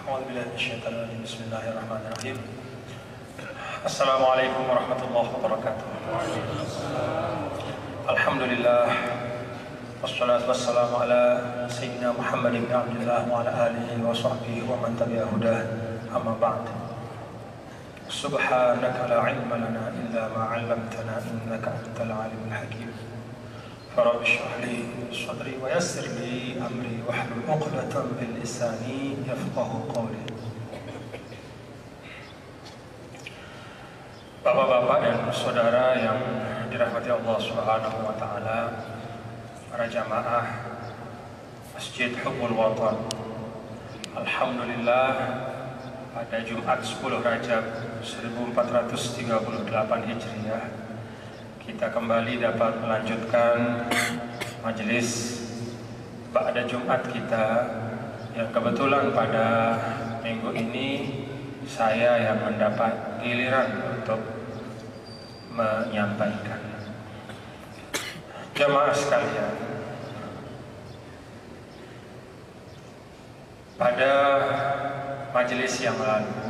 A'udzubillahi Bismillahirrahmanirrahim. Assalamualaikum warahmatullahi wabarakatuh. Alhamdulillah, wassalatu wassalamu ala Sayyidina Muhammad ibn Abdullah wa ala alihi wa sahbihi wa man tabi'a hudah, amma ba'd. Subhanaka la ilma lana illa ma 'allamtana innaka antal alimul hakim. Rabbi shrah li sadri wa yassir li amri wahlul 'uqdatam min lisani yafqahu qawli. Bapak-bapak dan saudara yang dirahmati Allah Subhanahu wa taala, para jamaah Masjid Hubbul Watan. Alhamdulillah, pada Jumat 10 Rajab 1438 Hijriah kita kembali dapat melanjutkan majelis pada Jumat kita, yang kebetulan pada minggu ini saya yang mendapat giliran untuk menyampaikan. Jamaah sekalian, pada majelis yang lalu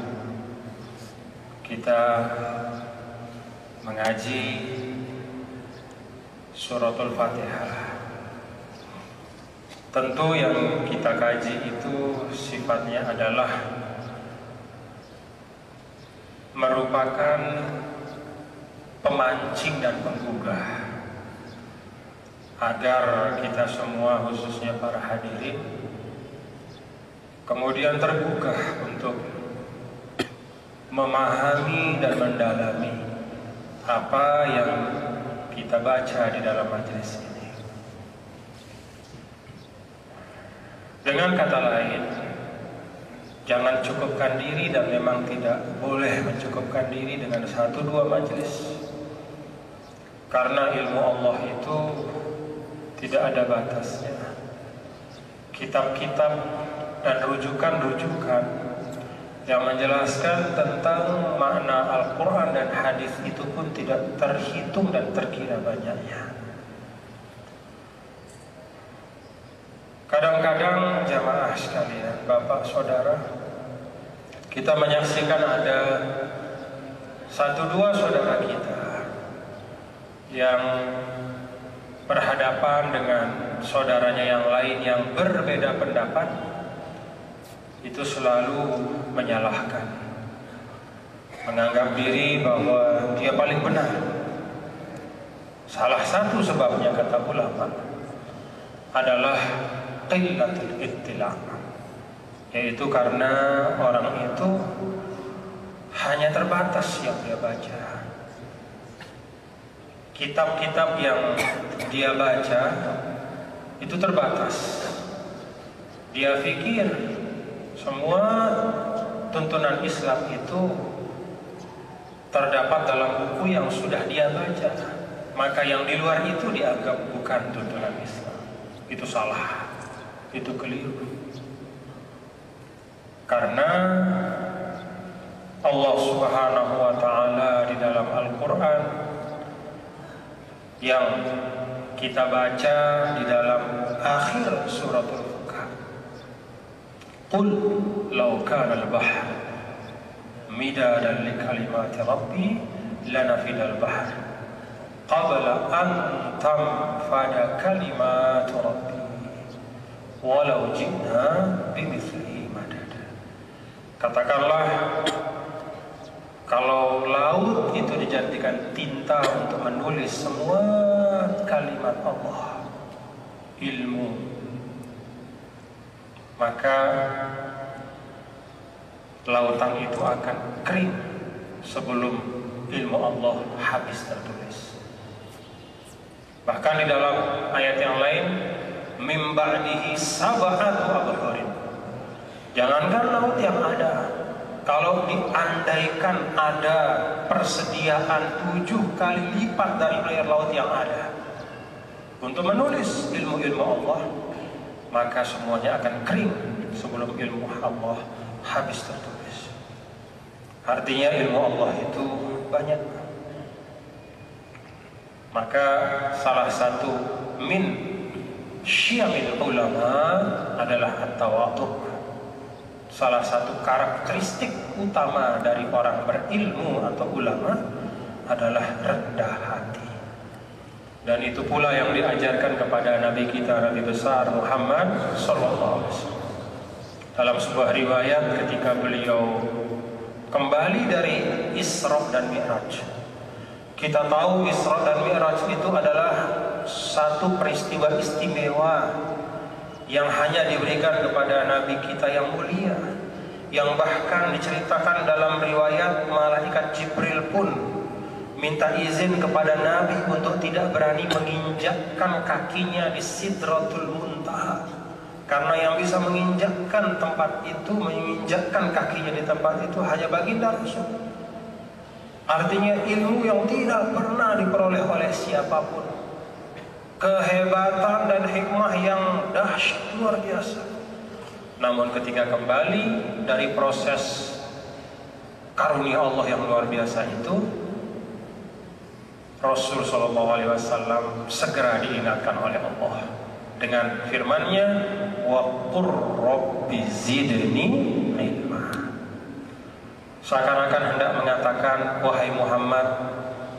kita mengaji Suratul Fatihah. Tentu yang kita kaji itu sifatnya adalah merupakan pemancing dan penggugah agar kita semua, khususnya para hadirin, kemudian tergugah untuk memahami dan mendalami apa yang kita baca di dalam majelis ini. Dengan kata lain, jangan cukupkan diri, dan memang tidak boleh mencukupkan diri dengan 1-2 majelis, karena ilmu Allah itu tidak ada batasnya. Kitab-kitab dan rujukan-rujukan yang menjelaskan tentang makna Al-Quran dan hadis itu pun tidak terhitung dan terkira banyaknya. Kadang-kadang jamaah sekalian, bapak saudara, kita menyaksikan ada 1-2 saudara kita yang berhadapan dengan saudaranya yang lain yang berbeda pendapat, itu selalu menyalahkan, menganggap diri bahwa dia paling benar. Salah satu sebabnya, kata ulama, adalah qillatul ittila', yaitu karena orang itu hanya terbatas yang dia baca. Kitab-kitab yang dia baca itu terbatas. Dia pikir semua tuntunan Islam itu terdapat dalam buku yang sudah dia baca, maka yang di luar itu dianggap bukan tuntunan Islam. Itu salah, itu keliru. Karena Allah Subhanahu wa ta'ala di dalam Al-Quran yang kita baca di dalam akhir suratul Qul law kana al-bahr midadan li kalimati rabbi lanafida al-bahr qabla an tanfada kalimatu rabbi walau ji'na bimithlihi madada. Katakanlah, kalau laut itu dijadikan tinta untuk menulis semua kalimat Allah, ilmu, maka lautan itu akan kering sebelum ilmu Allah habis tertulis. Bahkan di dalam ayat yang lain, mim ba'dihi sab'atu abhurin. Jangankan laut yang ada, kalau diandaikan ada persediaan 7 kali lipat dari air laut yang ada untuk menulis ilmu-ilmu Allah, maka semuanya akan kering sebelum ilmu Allah habis tertulis. Artinya ilmu Allah itu banyak. Maka salah satu min syamil ulama adalah at-tawadhu, salah satu karakteristik utama dari orang berilmu atau ulama adalah rendah hati. Dan itu pula yang diajarkan kepada Nabi kita, Nabi besar Muhammad sallallahu alaihi wasallam. Dalam sebuah riwayat ketika beliau kembali dari Isra dan Mi'raj. Kita tahu Isra dan Mi'raj itu adalah satu peristiwa istimewa yang hanya diberikan kepada Nabi kita yang mulia, yang bahkan diceritakan dalam riwayat malaikat Jibril pun minta izin kepada Nabi untuk tidak berani menginjakkan kakinya di Sidratul Muntaha, karena yang bisa menginjakkan tempat itu, menginjakkan kakinya di tempat itu hanya baginda Rasul. Artinya ilmu yang tidak pernah diperoleh oleh siapapun, kehebatan dan hikmah yang dahsyat luar biasa. Namun ketika kembali dari proses karunia Allah yang luar biasa itu, Rasul sallallahu alaihi wasallam segera diingatkan oleh Allah dengan firman-Nya, wa qur rabbi zidni ilma. Seakan-akan hendak mengatakan, wahai Muhammad,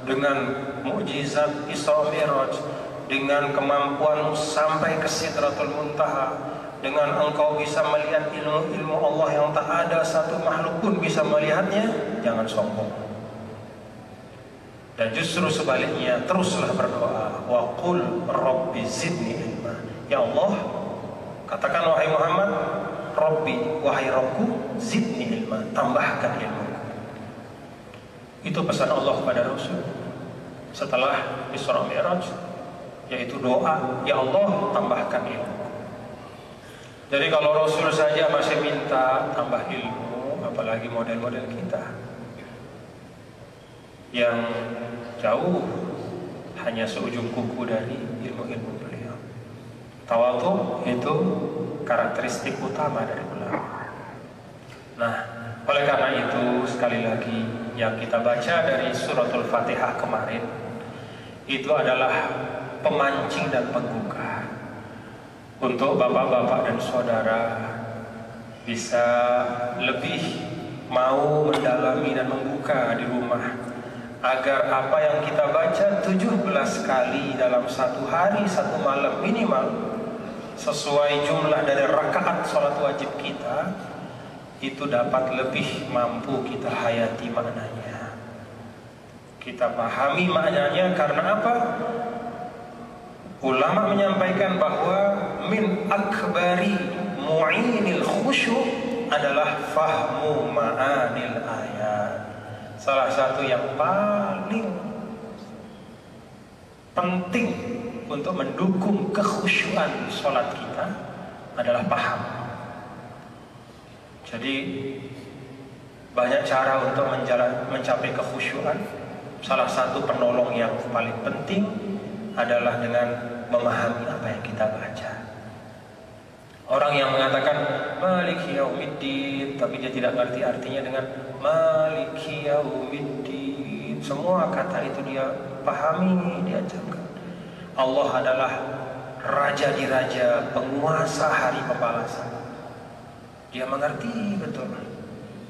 dengan mukjizat Isra Mi'raj, dengan kemampuanmu sampai ke Sidratul Muntaha, dengan engkau bisa melihat ilmu-ilmu Allah yang tak ada satu makhluk pun bisa melihatnya, jangan sombong. Dan justru sebaliknya, teruslah berdoa, wa qul rabbi zidni ilma. Ya Allah, katakan wahai Muhammad, Rabbi, wahai Rabbku, zidni ilma, tambahkan ilmu. Itu pesan Allah kepada Rasul setelah Isra Mi'raj, yaitu doa, ya Allah, tambahkan ilmu. Jadi kalau Rasul saja masih minta tambah ilmu, apalagi model-model kita yang jauh hanya seujung kuku dari ilmu-ilmu beliau. Tawadhu itu karakteristik utama dari ulama. Nah, oleh karena itu sekali lagi yang kita baca dari suratul Fatihah kemarin itu adalah pemancing dan penggugah untuk bapak-bapak dan saudara bisa lebih mau mendalami dan membuka di rumah, agar apa yang kita baca 17 kali dalam satu hari, satu malam minimal, sesuai jumlah dari rakaat sholat wajib kita, itu dapat lebih mampu kita hayati maknanya, kita pahami maknanya. Karena apa? Ulama menyampaikan bahwa min akbari mu'inil khusyuk adalah fahmu ma'anil ayat. Salah satu yang paling penting untuk mendukung kekhusyuan sholat kita adalah paham. Jadi banyak cara untuk mencapai kekhusyuan. Salah satu penolong yang paling penting adalah dengan memahami apa yang kita baca. Orang yang mengatakan Maliki Yaumiddin tapi dia tidak ngerti artinya dengan Maliki Yaumiddin, semua kata itu dia pahami, dia camkan. Allah adalah raja di raja, penguasa hari pembalasan. Dia mengerti betul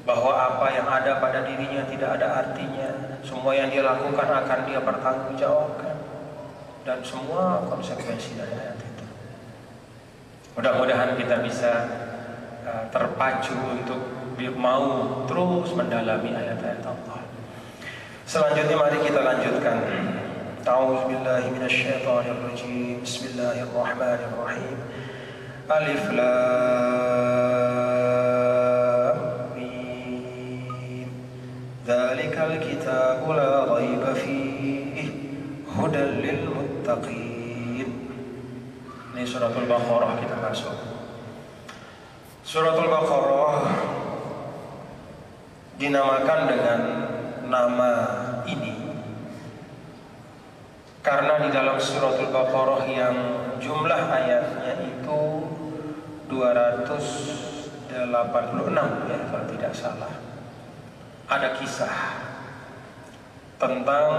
bahwa apa yang ada pada dirinya tidak ada artinya. Semua yang dia lakukan akan dia pertanggungjawabkan, dan semua konsekuensi dari ayat itu. Mudah-mudahan kita bisa terpacu untuk mau terus mendalami ayat-ayat Allah. Selanjutnya mari kita lanjutkan. A'udzubillahi minasyaitonirrajim. Bismillahirrahmanirrahim. Alif Lam Mim. Dzalikal kitabu la raiba fihi hudan lil muttaqin. Ini suratul Baqarah kita masuk. Suratul Baqarah dinamakan dengan nama ini karena di dalam suratul Baqarah yang jumlah ayatnya itu 286 ya kalau tidak salah, ada kisah tentang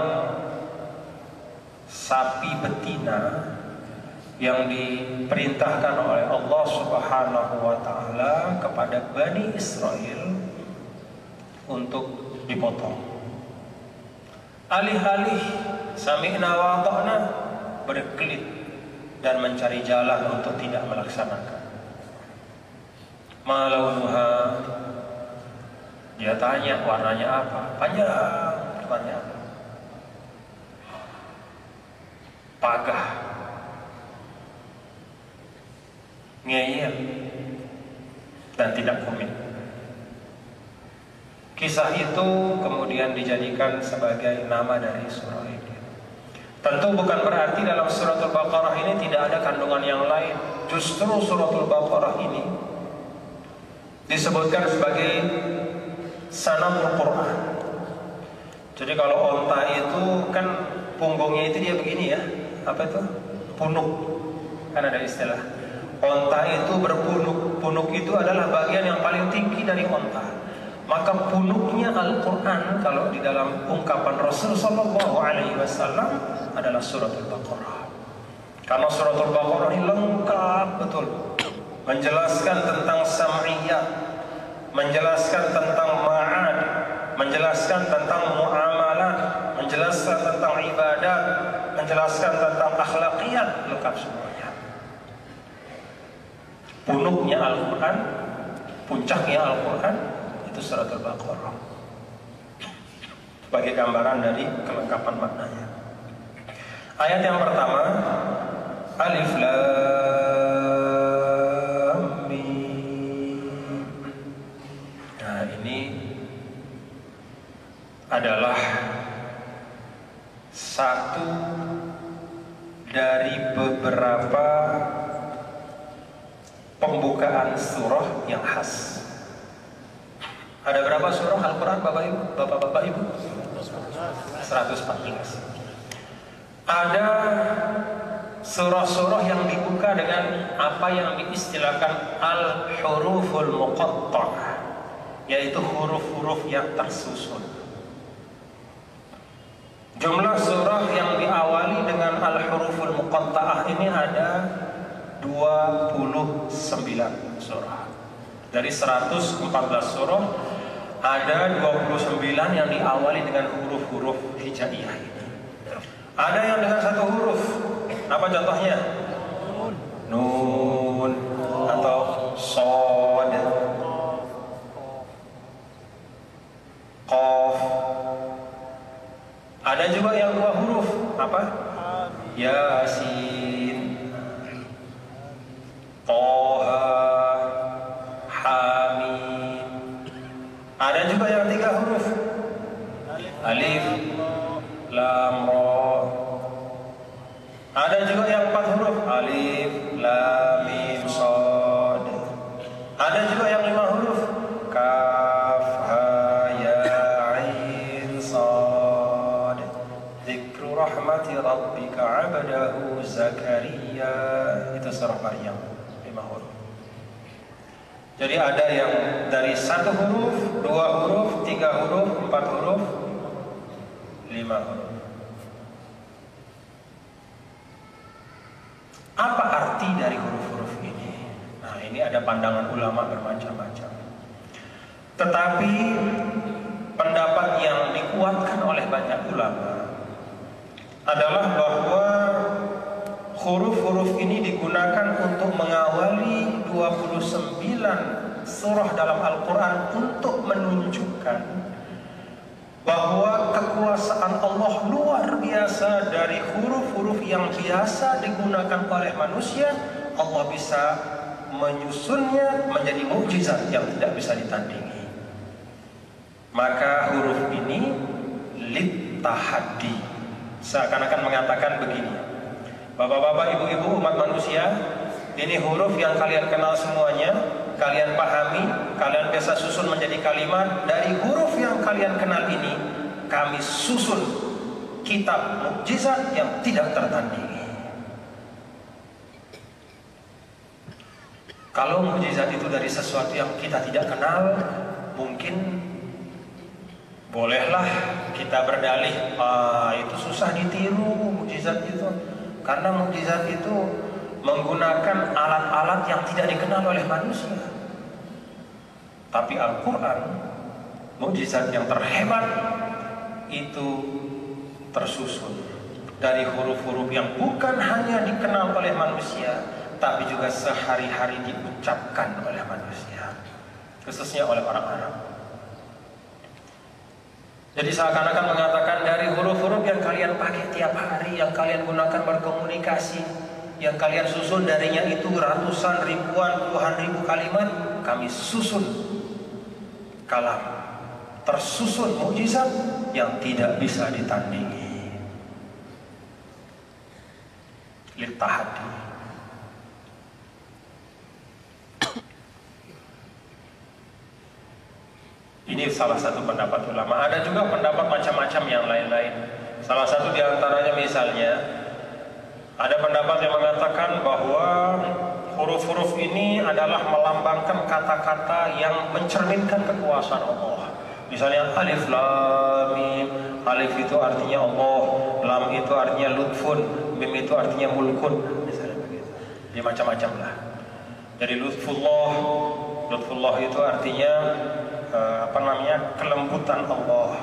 sapi betina yang diperintahkan oleh Allah Subhanahu wa taala kepada Bani Israel untuk dipotong. Alih-alih sami'na wa ata'na, berkelit dan mencari jalan untuk tidak melaksanakan. Ma launuha, dia tanya warnanya apa? Panjang warnanya apa? Pagah, ngeyel, dan tidak komit. Kisah itu kemudian dijadikan sebagai nama dari surah ini. Tentu bukan berarti dalam suratul Baqarah ini tidak ada kandungan yang lain. Justru suratul Baqarah ini disebutkan sebagai sanamul Quran. Jadi kalau onta itu kan punggungnya itu dia begini ya, apa itu? Punuk. Kan ada istilah. Onta itu berpunuk. Punuk itu adalah bagian yang paling tinggi dari onta. Maka punuknya Al-Quran kalau di dalam ungkapan Rasul Sallallahu Alaihi Wasallam adalah suratul Baqarah. Karena suratul Baqarah ini lengkap betul, menjelaskan tentang sam'iyat, menjelaskan tentang ma'ad, menjelaskan tentang muamalah, menjelaskan tentang ibadat, menjelaskan tentang akhlakiyat, lengkap semuanya. Punuknya Al-Quran, puncaknya Al-Quran, itu suratul Baqarah. Sebagai gambaran dari kelengkapan maknanya. Ayat yang pertama, Alif Lam Mim. Nah, ini adalah satu dari beberapa pembukaan surah yang khas. Ada berapa surah Al-Quran Bapak Ibu? 114. Ada surah-surah yang dibuka dengan apa yang diistilahkan al-huruful muqatta'ah, yaitu huruf-huruf yang tersusun. Jumlah surah yang diawali dengan al-huruful muqatta'ah ini ada 29 surah. Dari 114 surah ada 29 yang diawali dengan huruf-huruf hijaiyah ini. Ada yang dengan satu huruf. Apa contohnya? Nun atau Shad, Qaf. Ada juga yang dua huruf. Apa? Yasin, Toha, Hamim. Ada juga yang tiga huruf. Alif, Lam, Ra. Ada juga yang 4 huruf. Alif, Lam, Mim, Shad. Ada juga yang 5 huruf. Kaf, Ha, Ya, Ain, Shad. Dzikru rahmati rabbika 'abdahu Zakaria. Itu surah Maryam, 5 huruf. Jadi ada yang dari 1 huruf, 2 huruf, 3 huruf, 4 huruf, 5 huruf. Apa arti dari huruf-huruf ini? Nah, ini ada pandangan ulama bermacam-macam. Tetapi pendapat yang dikuatkan oleh banyak ulama adalah bahwa huruf-huruf ini digunakan untuk mengawali 29 surah dalam Al-Quran untuk menunjukkan bahwa kekuasaan Allah luar biasa. Dari huruf-huruf yang biasa digunakan oleh manusia, Allah bisa menyusunnya menjadi mukjizat yang tidak bisa ditandingi. Maka huruf ini lit-tahaddi, seakan-akan mengatakan begini: Bapak-bapak, ibu-ibu umat manusia, ini huruf yang kalian kenal semuanya, kalian pahami, kalian bisa susun menjadi kalimat. Dari huruf yang kalian kenal ini, kami susun kitab mukjizat yang tidak tertandingi. Kalau mukjizat itu dari sesuatu yang kita tidak kenal, mungkin bolehlah kita berdalih, itu susah ditiru mukjizat itu. Karena mukjizat itu menggunakan alat-alat yang tidak dikenal oleh manusia. Tapi Al-Quran, mukjizat yang terhebat, itu tersusun dari huruf-huruf yang bukan hanya dikenal oleh manusia, tapi juga sehari-hari diucapkan oleh manusia, khususnya oleh orang Arab. Jadi seakan-akan mengatakan dari huruf-huruf yang kalian pakai tiap hari, yang kalian gunakan berkomunikasi, yang kalian susun darinya itu ratusan, ribuan, puluhan ribu kalimat, kami susun kalam, tersusun mukjizat yang tidak bisa ditandingi. Litahadi. Ini salah satu pendapat ulama. Ada juga pendapat macam-macam yang lain-lain. Salah satu diantaranya misalnya, ada pendapat yang mengatakan bahwa huruf-huruf ini adalah melambangkan kata-kata yang mencerminkan kekuasaan Allah. Misalnya alif lam mim. Alif itu artinya Allah, lam itu artinya lutfun, mim itu artinya mulkun, misalnya begitu. Jadi macam-macam lah. Jadi lutfullah itu artinya kelembutan Allah.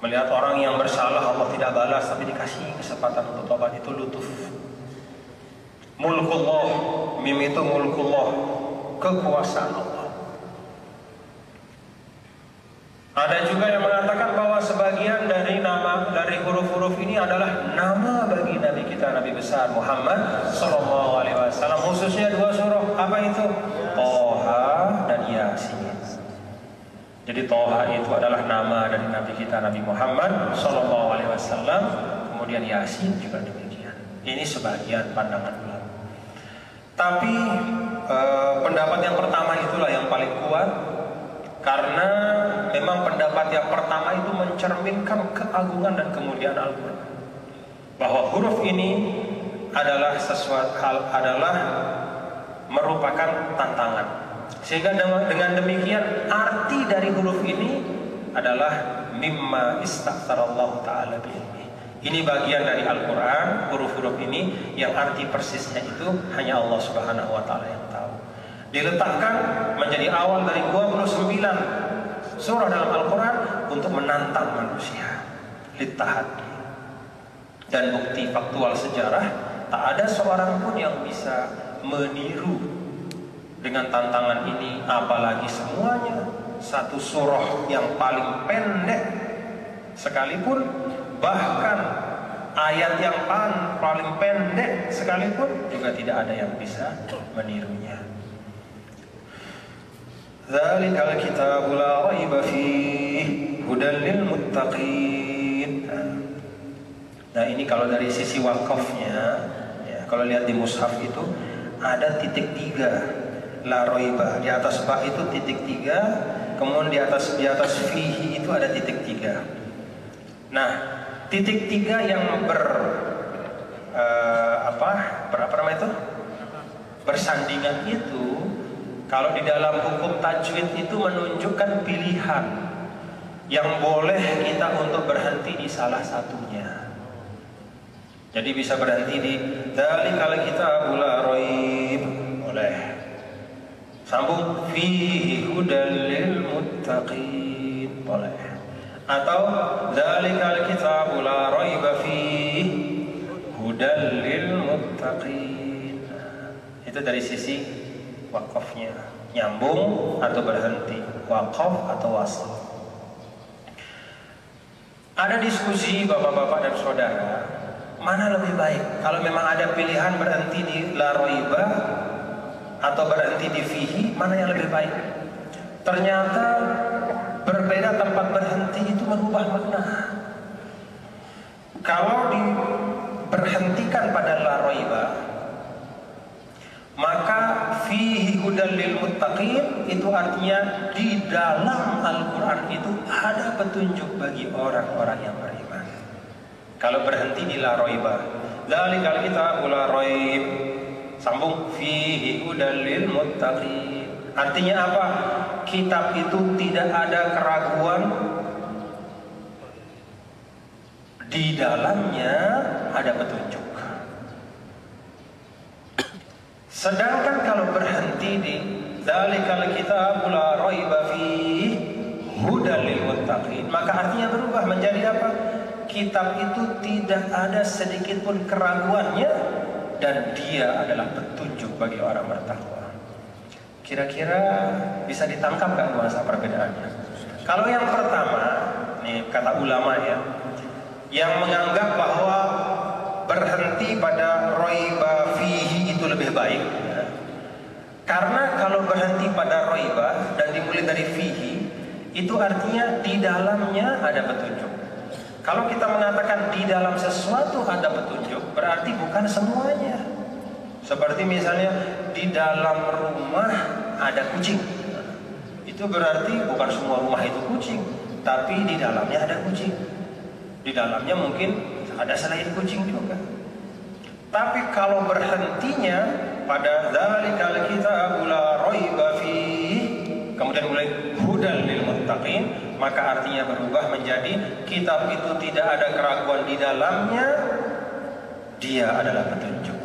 Melihat orang yang bersalah Allah tidak balas tapi dikasih kesempatan untuk tobat, itu lutuf. Mulkullah, mim itu mulkullah, kekuasaan Allah. Ada juga yang mengatakan bahwa sebagian dari huruf-huruf ini adalah nama bagi Nabi kita, Nabi besar Muhammad Sallallahu Alaihi Wasallam, khususnya dua surah. Apa itu? Toha dan Yasin. Jadi Toha itu adalah nama dari Nabi kita, Nabi Muhammad Sallallahu Alaihi Wasallam. Kemudian Yasin juga demikian. Ini sebagian pandangan ulama. Tapi pendapat yang pertama itulah yang paling kuat, karena memang pendapat yang pertama itu mencerminkan keagungan dan kemuliaan Al-Quran. Bahwa huruf ini adalah merupakan tantangan. Sehingga dengan demikian arti dari huruf ini adalah mimma istaktsarallahu ta'ala bihi. Ini bagian dari Al-Quran, huruf-huruf ini yang arti persisnya itu hanya Allah Subhanahu wa ta'ala yang tahu. Diletakkan menjadi awal dari 29 surah dalam Al-Quran untuk menantang manusia. Litahadi. Dan bukti faktual sejarah, tak ada seorang pun yang bisa meniru dengan tantangan ini, apalagi semuanya satu surah yang paling pendek sekalipun, bahkan ayat yang paling pendek sekalipun juga tidak ada yang bisa menirunya. Dzalikal kitabu la raiba fihi hudan lil muttaqin. Nah, ini kalau dari sisi wakafnya, ya, kalau lihat di mushaf itu ada titik 3, la raiba. Di atas ba itu titik 3, kemudian di atas fihi itu ada titik 3. Nah, titik 3 yang bersandingan itu, kalau di dalam hukum tajwid itu menunjukkan pilihan yang boleh kita untuk berhenti di salah satunya. Jadi bisa berhenti di dzalikal kitabul la raib, boleh. Sambung fihi hudal lil muttaqin, boleh. Atau dzalikal kitabul la raiba fihi hudal lil muttaqin. Itu dari sisi wakafnya, nyambung atau berhenti, wakaf atau wasal. Ada diskusi bapak-bapak dan saudara, mana lebih baik? Kalau memang ada pilihan berhenti di la raiba atau berhenti di fihi, mana yang lebih baik? Ternyata berbeda tempat berhenti itu merubah makna. Kalau diberhentikan pada la raiba, maka fihi hudal lil muttaqin itu artinya di dalam Al-Quran itu ada petunjuk bagi orang-orang yang beriman. Kalau berhenti di la raiba, dzalikal kitabul la raib, sambung fihi hudal lil muttaqin. Artinya apa? Kitab itu tidak ada keraguan, di dalamnya ada petunjuk. Sedangkan kalau berhenti di dzalikal kitabul la raiba fihi hudal lil muttaqin, maka artinya berubah menjadi apa? Kitab itu tidak ada sedikit pun keraguannya dan dia adalah petunjuk bagi orang bertakwa. Kira-kira bisa ditangkap nggak nuansa perbedaannya? Kalau yang pertama, nih kata ulama ya, yang menganggap bahwa berhenti pada raiba fihi itu lebih baik ya. Karena kalau berhenti pada raiba dan dimulai dari fihi, itu artinya di dalamnya ada petunjuk. Kalau kita mengatakan di dalam sesuatu ada petunjuk, berarti bukan semuanya. Seperti misalnya di dalam rumah ada kucing, itu berarti bukan semua rumah itu kucing, tapi di dalamnya ada kucing. Di dalamnya mungkin ada selain kucing juga. Tapi kalau berhentinya pada dzalikal kitabul la raiba fihi, kemudian mulai hudal lil muttaqin, maka artinya berubah menjadi kitab itu tidak ada keraguan di dalamnya, dia adalah petunjuk.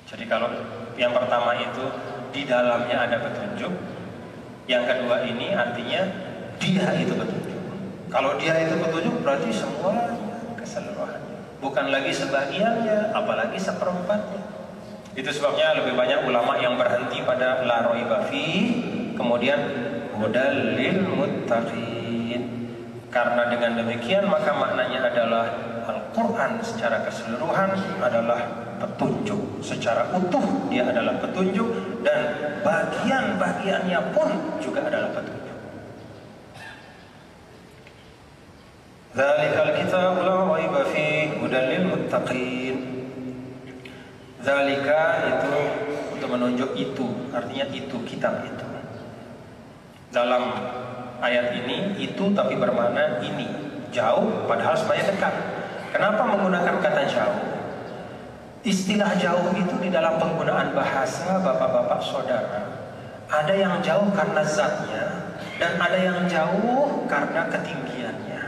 Jadi kalau yang pertama itu di dalamnya ada petunjuk, yang kedua ini artinya dia itu petunjuk. Kalau dia itu petunjuk berarti semuanya, keseluruhannya, bukan lagi sebagiannya, apalagi seperempatnya. Itu sebabnya lebih banyak ulama yang berhenti pada la raiba fihi, kemudian hudal lil muttaqin. Karena dengan demikian maka maknanya adalah Al-Quran secara keseluruhan adalah petunjuk, secara utuh dia adalah petunjuk, dan bagian-bagiannya pun juga adalah petunjuk. Dzalikal kitabul la raiba fihi hudal lil muttaqin. Dzalika itu untuk menunjuk itu, artinya itu kitab itu. Dalam ayat ini itu tapi bermakna ini, jauh padahal sebenarnya dekat. Kenapa menggunakan kata jauh? Istilah jauh itu di dalam penggunaan bahasa bapak-bapak saudara, ada yang jauh karena zatnya dan ada yang jauh karena ketinggiannya.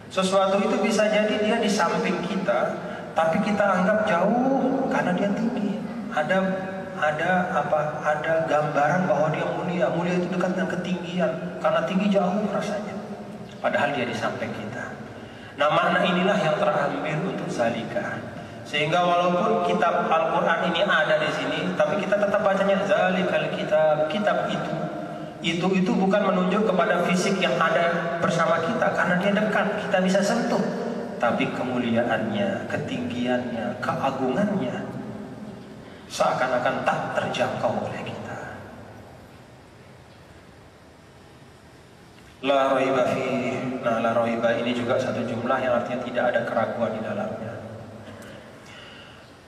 Sesuatu itu bisa jadi dia di samping kita, tapi kita anggap jauh karena dia tinggi. Ada gambaran bahwa dia mulia. Mulia itu dekat dengan ketinggian, karena tinggi jauh rasanya, padahal dia di samping kita. Nah, makna inilah yang terambil untuk zalika. Sehingga walaupun kitab Al-Quran ini ada di sini, tapi kita tetap bacanya zalikal kitab, kitab itu. Itu bukan menunjuk kepada fisik yang ada bersama kita, karena dia dekat, kita bisa sentuh. Tapi kemuliaannya, ketinggiannya, keagungannya seakan-akan tak terjangkau oleh kita. La raiba fihi. Nah, la raiba ini juga satu jumlah yang artinya tidak ada keraguan di dalamnya.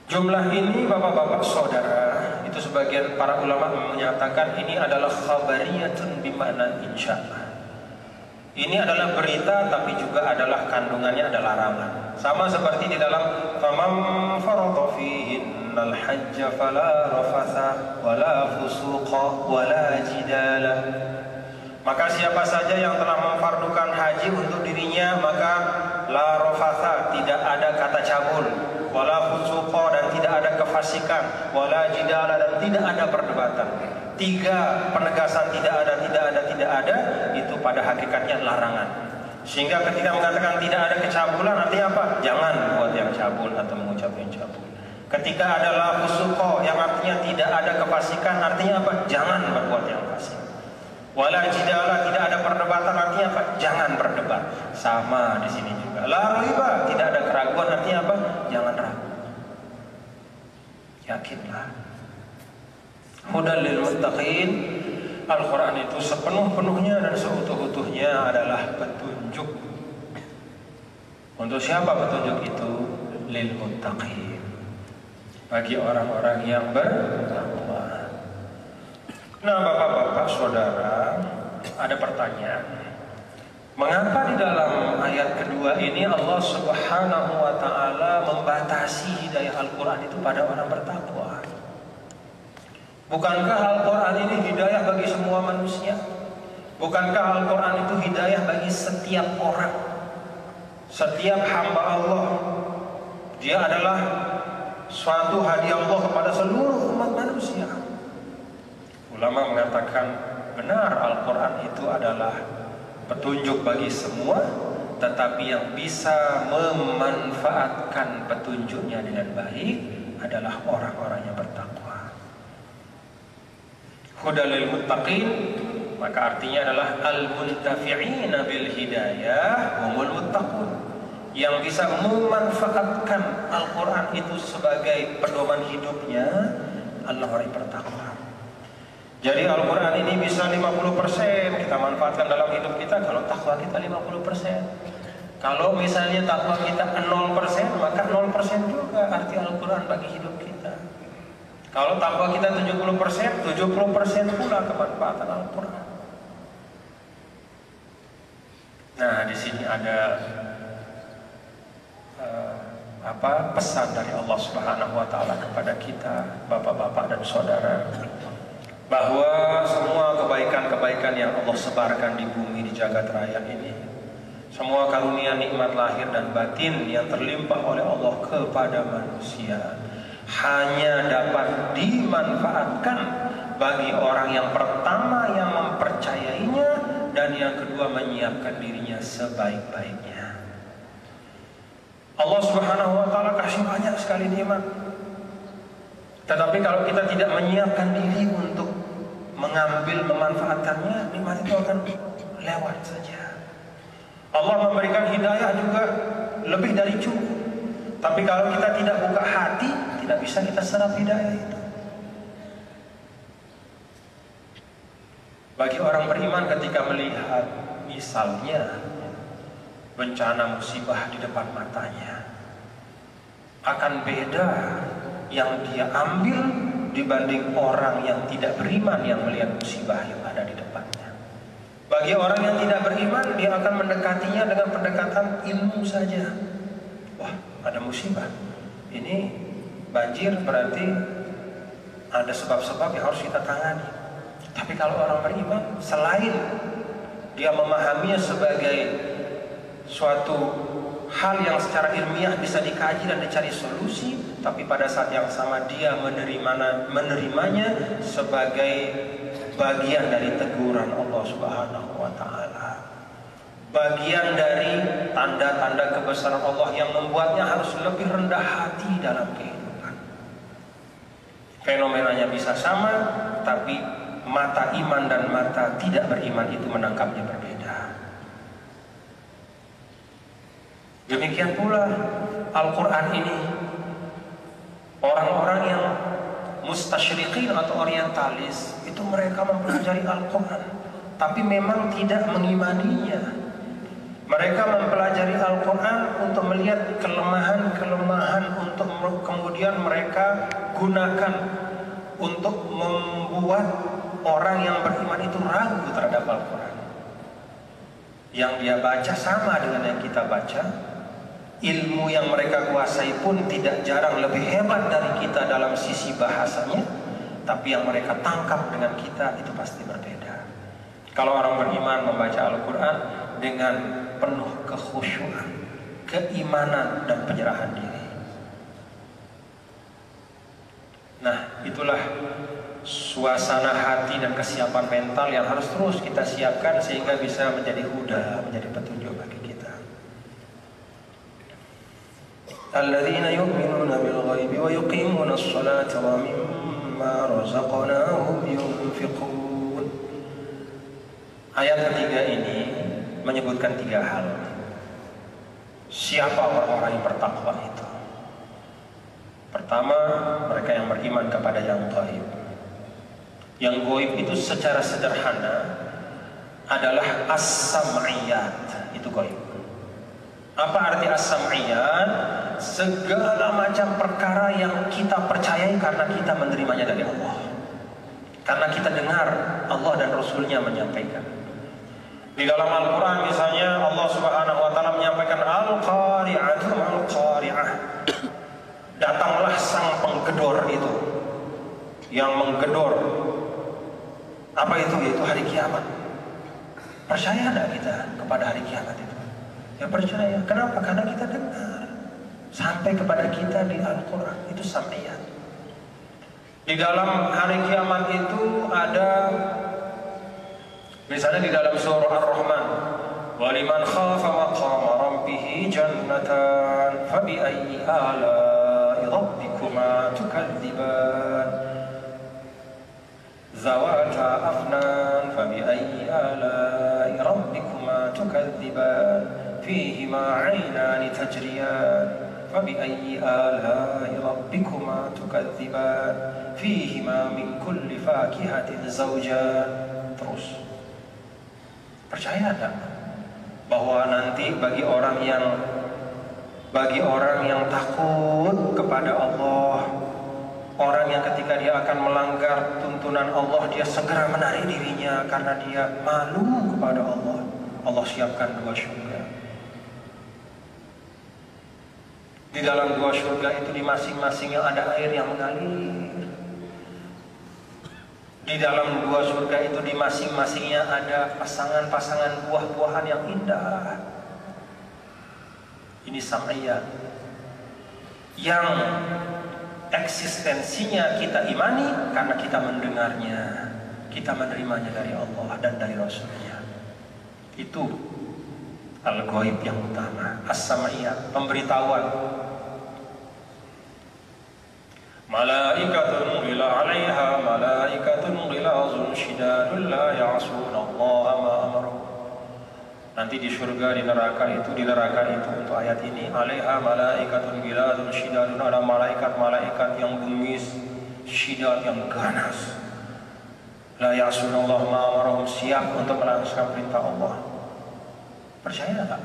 Jumlah ini bapak-bapak saudara, itu sebagian para ulama menyatakan ini adalah khabariyatun bimakna insya. Ini adalah berita tapi juga adalah kandungannya adalah larangan. Sama seperti di dalam faman farada fihinnal hajja fala rafatha wala fusuqa wala jidala. Maka siapa saja yang telah memfardukan haji untuk dirinya, maka la rafatha, tidak ada kata cabul, wala fusuqa, dan tidak ada kefasikan, wala jidala, dan tidak ada perdebatan. Tiga penegasan tidak ada itu pada hakikatnya larangan. Sehingga ketika mengatakan tidak ada kecabulan, artinya apa? Jangan buat yang cabul atau mengucap yang cabul. Ketika ada la fusuqa, yang artinya tidak ada kefasikan, artinya apa? Jangan berbuat yang fasik. Wala jidala, tidak ada perdebatan, artinya apa? Jangan berdebat. Sama di sini juga. La raiba, tidak ada keraguan, artinya apa? Jangan ragu. Yakinlah. Hudal lil muttaqin. Al-Quran itu sepenuh-penuhnya dan seutuh-utuhnya adalah petunjuk. Untuk siapa petunjuk itu? Lil muttaqin, bagi orang-orang yang bertakwa. Nah, bapak-bapak saudara, ada pertanyaan. Mengapa di dalam ayat kedua ini Allah Subhanahu wa ta'ala membatasi hidayah Al-Quran itu pada orang bertakwa? Bukankah Al-Quran ini hidayah bagi semua manusia? Bukankah Al-Quran itu hidayah bagi setiap orang? Setiap hamba Allah, dia adalah suatu hadiah Allah kepada seluruh umat manusia. Ulama mengatakan benar, Al-Quran itu adalah petunjuk bagi semua, tetapi yang bisa memanfaatkan petunjuknya dengan baik adalah orang-orang yang bertakwa. Hudalil muttaqin, maka artinya adalah al-muntafi'ina bil hidayah humul muttaqun. Yang bisa memanfaatkan Al-Quran itu sebagai pedoman hidupnya adalah orang yang bertakwa. Jadi Al-Quran ini bisa 50% kita manfaatkan dalam hidup kita kalau takwa kita 50%. Kalau misalnya takwa kita 0%, maka 0% juga arti Al-Quran bagi hidup kita. Kalau takwa kita 70%, 70% pula kemanfaatan Al-Quran. Nah, di sini ada pesan dari Allah Subhanahu wa taala kepada kita, bapak-bapak dan saudara, bahwa semua kebaikan-kebaikan yang Allah sebarkan di bumi, di jagat raya ini, semua karunia nikmat lahir dan batin yang terlimpah oleh Allah kepada manusia, hanya dapat dimanfaatkan bagi orang yang pertama yang mempercayainya dan yang kedua menyiapkan dirinya sebaik-baiknya. Allah Subhanahu wa taala kasih banyak sekali nikmat. Tetapi kalau kita tidak menyiapkan diri untuk mengambil, memanfaatkannya, nikmat itu akan lewat saja. Allah memberikan hidayah juga lebih dari cukup. Tapi kalau kita tidak buka hati, tidak bisa kita serap hidayah itu. Bagi orang beriman ketika melihat misalnya bencana musibah di depan matanya, akan beda yang dia ambil dibanding orang yang tidak beriman yang melihat musibah yang ada di depannya. Bagi orang yang tidak beriman, dia akan mendekatinya dengan pendekatan ilmu saja. Wah, ada musibah, ini banjir, berarti ada sebab-sebab yang harus kita tangani. Tapi kalau orang beriman, selain dia memahaminya sebagai suatu hal yang secara ilmiah bisa dikaji dan dicari solusi, tapi pada saat yang sama dia menerimanya sebagai bagian dari teguran Allah Subhanahu wa taala, bagian dari tanda-tanda kebesaran Allah yang membuatnya harus lebih rendah hati dalam kehidupan. Fenomenanya bisa sama, tapi mata iman dan mata tidak beriman itu menangkapnya berbeda. Demikian pula Al-Quran ini, orang-orang yang mustasyriqin atau orientalis itu mereka mempelajari Al-Quran tapi memang tidak mengimaninya. Mereka mempelajari Al-Quran untuk melihat kelemahan-kelemahan, untuk kemudian mereka gunakan untuk membuat orang yang beriman itu ragu terhadap Al-Quran. Yang dia baca sama dengan yang kita baca. Ilmu yang mereka kuasai pun tidak jarang lebih hebat dari kita dalam sisi bahasanya, tapi yang mereka tangkap dengan kita itu pasti berbeda. Kalau orang beriman membaca Al-Quran dengan penuh kekhusyuan, keimanan dan penyerahan diri. Nah, itulah suasana hati dan kesiapan mental yang harus terus kita siapkan sehingga bisa menjadi huda, menjadi petunjuk bagi kita. Alladzina yu'minuna bil ghaibi wa yuqimuna as-salata wa mimma razaqnahum yunfiqun. Ayat ketiga ini menyebutkan tiga hal. Siapa orang-orang yang bertakwa itu? Pertama, mereka yang beriman kepada yang gaib. Yang gaib itu secara sederhana adalah as-sam'iyat, itu gaib. Apa arti as-sam'iyat? Segala macam perkara yang kita percayai karena kita menerimanya dari Allah, karena kita dengar Allah dan Rasulnya menyampaikan. Di dalam Al-Quran misalnya Allah Subhanahu wa ta'ala menyampaikan Al-Qari'ah, Al-Qari'ah, datanglah sang penggedor itu, yang menggedor. Apa itu? Yaitu hari kiamat. Percaya tidak kita kepada hari kiamat itu? Ya percaya. Kenapa? Karena kita dengar. sampai kepada kita di Al-Quran, itu sam'iyah. Di dalam hari kiamat itu ada, misalnya di dalam surah Ar-Rahman, waliman khafa maqama rabbih jannatan fabi'ayyi ala'i rabbikuma tukadziban zawata afnan fabi'ayyi ala'i rabbikuma tukadziban fihima 'ainani tajriyan fabi'ayyi ala'i rabbikuma tukadziban fihima min kulli fakihatin zawjan. Terus percaya enggak bahwa nanti bagi orang yang takut kepada Allah, orang yang ketika dia akan melanggar tuntunan Allah, dia segera menarik dirinya karena dia malu kepada Allah, Allah siapkan 2 surga. Di dalam 2 surga itu di masing-masingnya ada air yang mengalir. Di dalam 2 surga itu di masing-masingnya ada pasangan-pasangan buah-buahan yang indah. Ini sam'iyah yang eksistensinya kita imani karena kita mendengarnya, kita menerimanya dari Allah dan dari Rasulnya. Itu al-ghaib yang utama, as-sam'iyah, pemberitahuan. Malaikatun ghila 'alaiha malaikatun ghilazun shidadun la ya'sunallaha ma amara. Nanti di surga, di neraka itu untuk ayat ini, 'alaiha malaikatun ghilazun shidadun, ada malaikat-malaikat yang bengis, shidad yang ganas. La ya'sunallaha ma amara, siap untuk melaksanakan perintah Allah. Percaya enggak?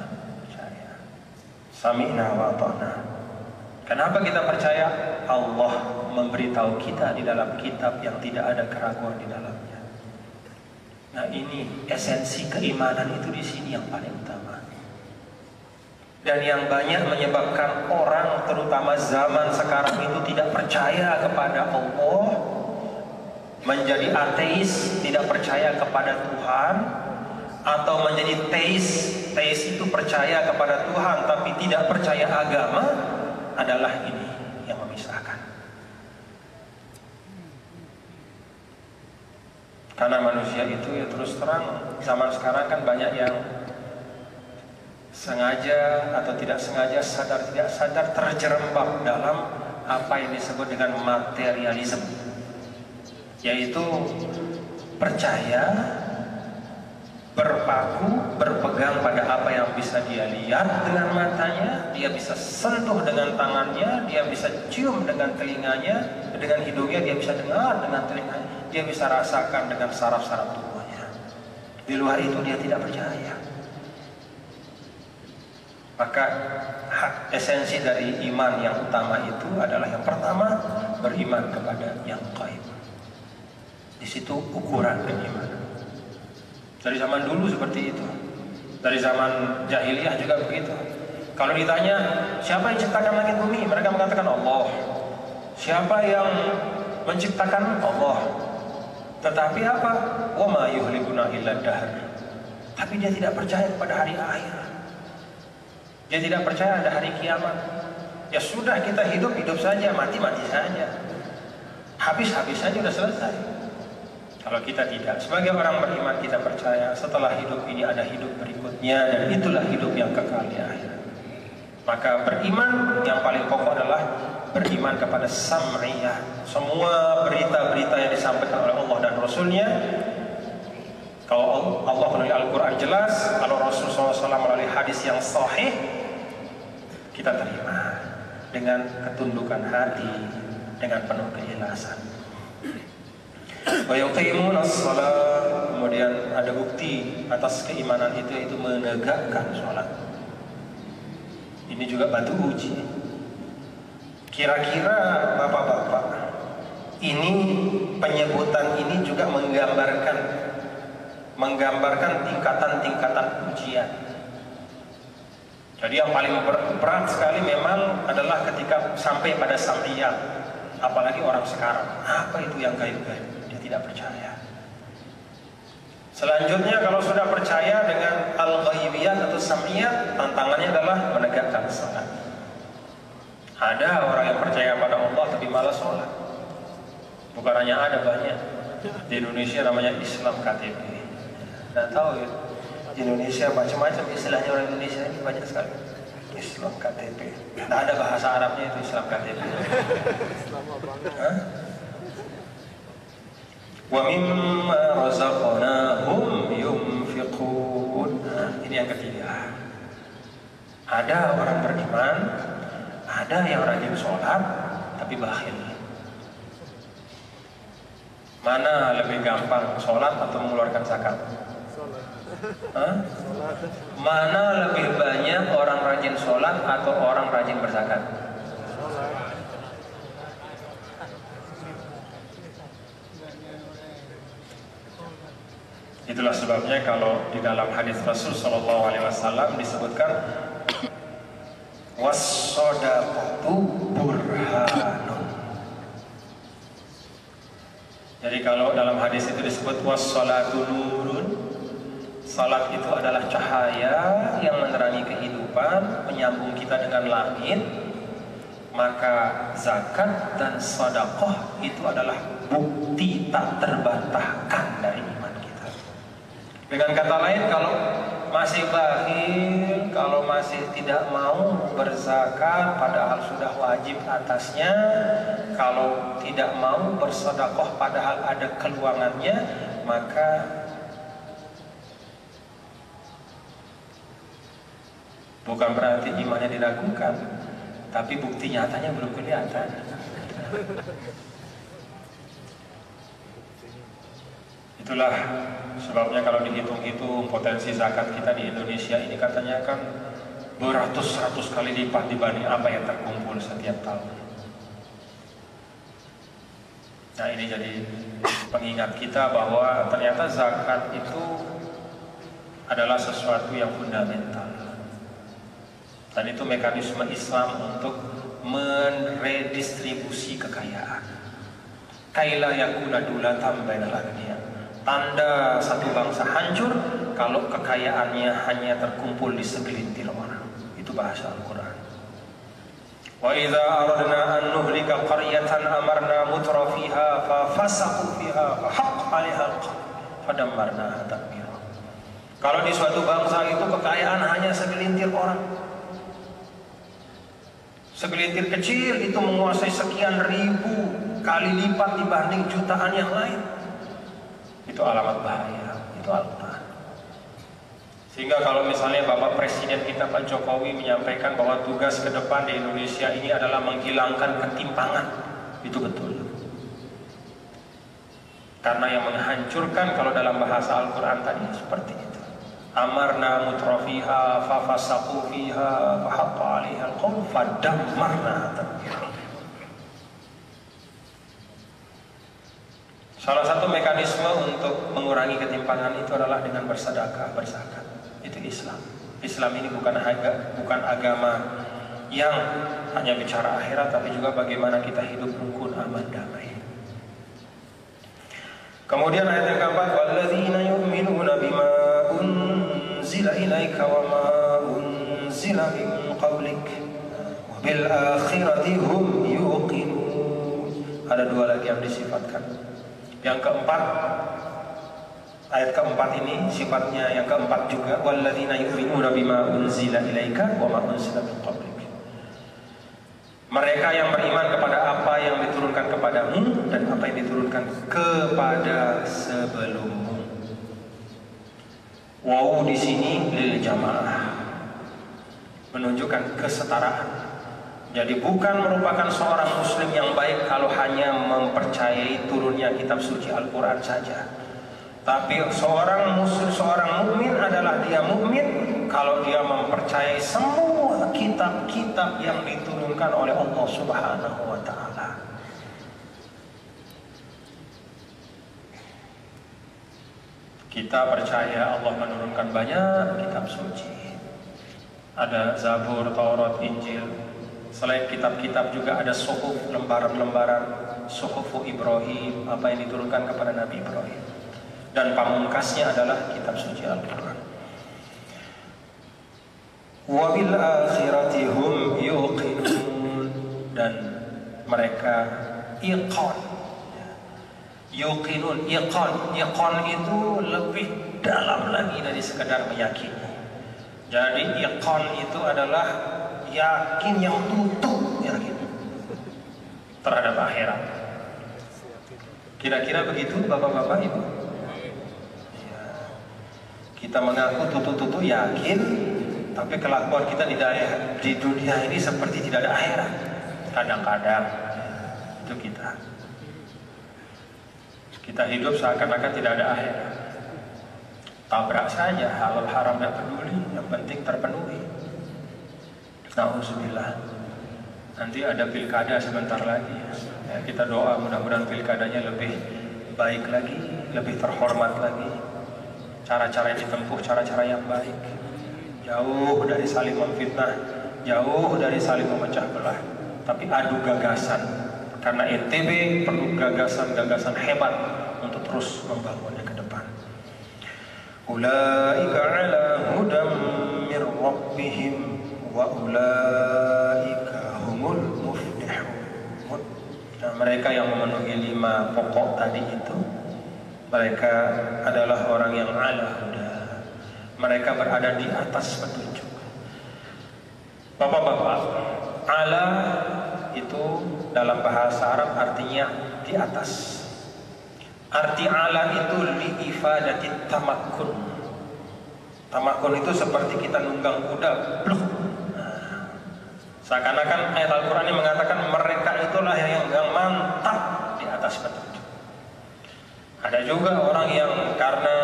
Percaya. Sami'na wa ata'na. Kenapa kita percaya? Allah memberitahu kita di dalam kitab yang tidak ada keraguan di dalamnya. Nah, ini esensi keimanan itu di sini yang paling utama. Dan yang banyak menyebabkan orang, terutama zaman sekarang itu, tidak percaya kepada Allah, menjadi ateis, tidak percaya kepada Tuhan, atau menjadi teis. Teis itu percaya kepada Tuhan tapi tidak percaya agama, adalah ini yang memisahkan. Karena manusia itu ya terus terang, zaman sekarang kan banyak yang sengaja atau tidak sengaja, sadar tidak sadar terjerembab dalam apa yang disebut dengan materialisme, yaitu percaya, berpaku, berpegang pada apa yang bisa dia lihat dengan matanya, dia bisa sentuh dengan tangannya, dia bisa cium dengan telinganya, dengan hidungnya dia bisa dengar dengan telinganya, dia bisa rasakan dengan saraf-saraf tubuhnya. Di luar itu dia tidak percaya. Maka hak esensi dari iman yang utama itu adalah yang pertama, beriman kepada yang gaib. Di situ ukuran keimanan. Dari zaman dulu seperti itu. Dari zaman jahiliyah juga begitu. Kalau ditanya, siapa yang ciptakan langit bumi? Mereka mengatakan Allah. Siapa yang menciptakan? Allah. Tetapi apa? Wa ma yuhlikuna illa dahr. Tapi dia tidak percaya kepada hari akhir. Dia tidak percaya ada hari kiamat. Ya sudah, kita hidup saja, mati saja. Habis saja, sudah selesai. Kalau kita tidak, sebagai orang beriman kita percaya setelah hidup ini ada hidup berikutnya, dan itulah hidup yang kekal di akhirat. Maka beriman yang paling pokok adalah beriman kepada sam'iyah. Semua berita-berita yang disampaikan oleh Allah dan Rasulnya, kalau Allah melalui Al-Quran jelas, kalau Rasul SAW melalui hadis yang sahih, kita terima dengan ketundukan hati, dengan penuh keikhlasan. Wa yuqimuna shalah, kemudian ada bukti atas keimanan itu, yaitu menegakkan sholat. Ini juga batu uji. Kira-kira bapak-bapak, ini penyebutan ini juga menggambarkan tingkatan-tingkatan ujian. Jadi yang paling berat sekali memang adalah ketika sampai pada sam'iyah. Apalagi orang sekarang, apa itu yang gaib-gaib? Tidak percaya. Selanjutnya, kalau sudah percaya dengan al-ghaibiyat atau sam'iyat, tantangannya adalah menegakkan salat. Ada orang yang percaya pada Allah tapi malas sholat. Bukan hanya ada, banyak. Di Indonesia namanya Islam KTP. Nah tahu ya, di Indonesia macam-macam istilahnya orang Indonesia ini banyak sekali. Islam KTP. Nah, ada bahasa Arabnya itu Islam KTP. Wa mimma razaqnahum yunfiqun. Nah, ini yang ketiga. Ada orang beriman, ada yang rajin sholat tapi bakhil. Mana lebih gampang, sholat atau mengeluarkan zakat? Mana lebih banyak orang rajin sholat atau orang rajin berzakat? Itulah sebabnya kalau di dalam hadis Rasul Shallallahu Alaihi Wasallam disebutkan was-shadaqatu burhanun. Jadi kalau dalam hadis itu disebut was-shalatu nurun, salat itu adalah cahaya yang menerangi kehidupan, menyambung kita dengan langit. Maka zakat dan sedekah itu adalah bukti tak terbantahkan dari iman kita. Dengan kata lain, kalau masih bakhil, kalau masih tidak mau berzakat padahal sudah wajib atasnya, kalau tidak mau bersedekah padahal ada keluangannya, maka bukan berarti imannya diragukan, tapi bukti nyatanya belum kelihatan. Itulah sebabnya kalau dihitung-hitung potensi zakat kita di Indonesia ini katanya kan beratus-ratus kali lipat dibanding apa yang terkumpul setiap tahun. Nah, ini jadi pengingat kita bahwa ternyata zakat itu adalah sesuatu yang fundamental. Dan itu mekanisme Islam untuk meredistribusi kekayaan. Kaila yakuna dulatan bainal agniya. Tanda satu bangsa hancur kalau kekayaannya hanya terkumpul di segelintir orang. Itu bahasa Al-Quran. Wa idza aradna an nuhlika qaryatan amarna mutrafiha fa fasaqu fiha fa haqqa 'alaiha al-qawl fadammarnaha tadmira. Kalau di suatu bangsa itu kekayaan hanya segelintir orang, segelintir kecil itu menguasai sekian ribu kali lipat dibanding jutaan yang lain, itu alamat bahaya. Itu Al-Quran. Sehingga kalau misalnya Bapak Presiden kita Pak Jokowi menyampaikan bahwa tugas ke depan di Indonesia ini adalah menghilangkan ketimpangan, itu betul. Karena yang menghancurkan kalau dalam bahasa Al-Quran tadi seperti itu. Amarna mutrafiha fa fasaqu fiha fa haqqa 'alaiha al-qawl fadammarna tadmira. Salah satu mekanisme untuk mengurangi ketimpangan itu adalah dengan bersedekah, berzakat. Itu Islam. Islam ini bukan agama yang hanya bicara akhirat, tapi juga bagaimana kita hidup rukun, aman, damai. Kemudian ayat yang keempat, walladzina yu'minuna bima unzila ilaika wa ma unzila min qablik wa bil akhirati hum yuqinun. Ada dua lagi yang disifatkan. Yang keempat, ayat keempat ini sifatnya yang keempat juga, walladzina yu'minuna bima unzila ilaika wa ma unzila min qablik. Mereka yang beriman kepada apa yang diturunkan kepadamu dan apa yang diturunkan kepada sebelummu. Wow, di sini lil jamaah, menunjukkan kesetaraan. Jadi bukan merupakan seorang muslim yang baik kalau hanya mempercayai turunnya kitab suci Al-Quran saja. Tapi seorang muslim, seorang mukmin adalah dia mukmin kalau dia mempercayai semua kitab-kitab yang diturunkan oleh Allah Subhanahu wa ta'ala. Kita percaya Allah menurunkan banyak kitab suci. Ada Zabur, Taurat, Injil. Selain kitab-kitab juga ada suhuf, lembaran-lembaran suhufu Ibrahim, apa yang diturunkan kepada Nabi Ibrahim. Dan pamungkasnya adalah kitab suci Al-Quran. Wa bil akhirati hum yuqinun. dan mereka iqan. Yuqinun, iqan itu lebih dalam lagi dari sekedar meyakini. Jadi iqan itu adalah yakin yang tutup, yakin terhadap akhirat. Kira-kira begitu bapak-bapak ibu? Ya. Kita mengaku tutup-tutup yakin, tapi kelakuan kita di dunia ini seperti tidak ada akhirat. Kadang-kadang itu kita hidup seakan-akan tidak ada akhirat. Tabrak saja, halal haram tidak peduli, yang penting terpenuhi. Nauzubillah. Nanti ada pilkada sebentar lagi. Ya, kita doa mudah-mudahan pilkadanya lebih baik lagi, lebih terhormat lagi. Cara-cara yang ditempuh, cara-cara yang baik. Jauh dari saling memfitnah, jauh dari saling memecah belah. Tapi adu gagasan. Karena NTB perlu gagasan-gagasan hebat untuk terus membangunnya ke depan. Ulaika ala hudam mir rabbihim wa ulaika humul muflihun. Nah, mereka yang memenuhi 5 pokok tadi itu, mereka adalah orang yang ala huda. Mereka berada di atas petunjuk. Bapak-bapak, ala itu dalam bahasa Arab artinya di atas. Arti ala itu liifadati tamakkun. Tamakkun itu seperti kita nunggang kuda, bluk. Nah, seakan-akan ayat Al-Quran ini mengatakan mereka itulah yang mantap di atas petunjuk. Ada juga orang yang karena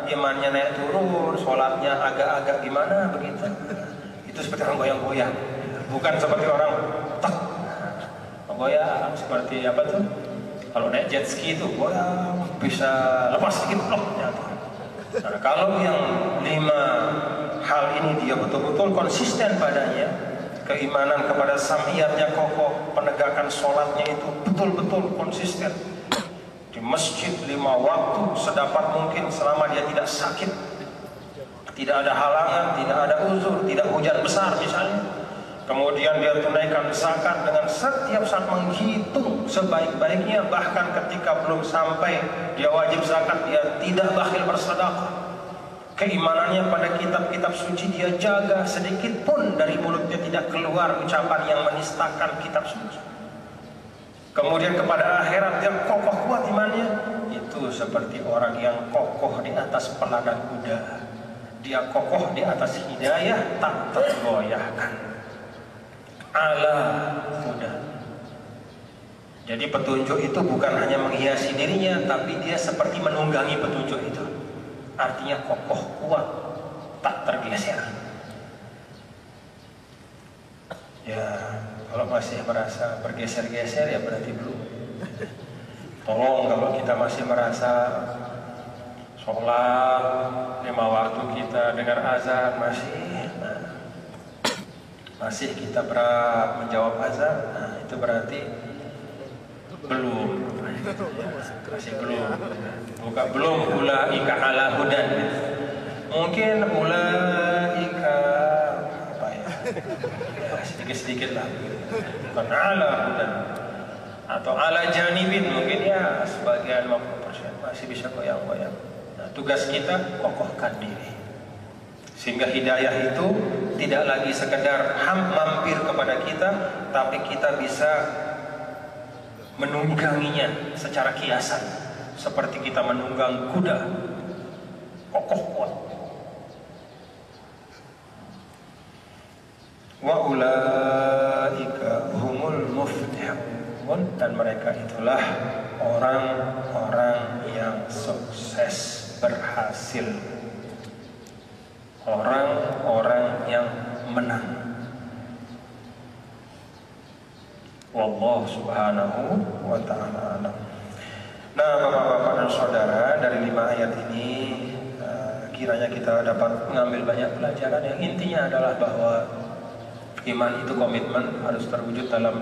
imannya naik turun, sholatnya agak-agak gimana begitu. Itu seperti orang goyang-goyang. Bukan seperti orang tak goyang seperti apa tuh? Kalau naik jet ski itu goyang bisa lepas sedikit blok jatuh. Nah, kalau yang 5 hal ini dia betul-betul konsisten padanya, keimanan kepada samiyatnya kokoh, penegakan sholatnya itu betul-betul konsisten. Di masjid 5 waktu sedapat mungkin selama dia tidak sakit, tidak ada halangan, tidak ada uzur, tidak hujan besar misalnya. Kemudian dia tunaikan zakat dengan setiap saat menghitung sebaik-baiknya, bahkan ketika belum sampai dia wajib zakat dia tidak bakhil bersedekah. Keimanannya pada kitab-kitab suci dia jaga, sedikit pun dari mulutnya tidak keluar ucapan yang menistakan kitab suci. Kemudian kepada akhirat dia kokoh kuat imannya. Itu seperti orang yang kokoh di atas pelana kuda. Dia kokoh di atas hidayah, tak tergoyahkan. Ala huda. Jadi petunjuk itu bukan hanya menghiasi dirinya, tapi dia seperti menunggangi petunjuk itu. Artinya kokoh, kuat, tak tergeser. Ya, kalau masih merasa bergeser-geser ya berarti belum. Tolong kalau kita masih merasa sholat 5 waktu kita dengar azan masih kita berat menjawab azan, nah itu berarti belum, masih belum. Bukan belum ulaika ala hudan. Mungkin ulaika apa ya? Sedikit-sedikit lah. Bukan ala hudan atau ala janibin, mungkin ya sebagian 50% masih bisa goyang-goyang. Nah, tugas kita kokohkan diri. Sehingga hidayah itu tidak lagi sekedar mampir kepada kita, tapi kita bisa menungganginya secara kiasan, seperti kita menunggang kuda kokoh kuat. Wa ulaika humul muflihun, dan mereka itulah orang-orang yang sukses, berhasil, orang-orang yang menang. Wallahu subhanahu wa ta'ala alam. Nah, bapak-bapak dan saudara, dari 5 ayat ini kiranya kita dapat mengambil banyak pelajaran. Yang intinya adalah bahwa iman itu komitmen, harus terwujud dalam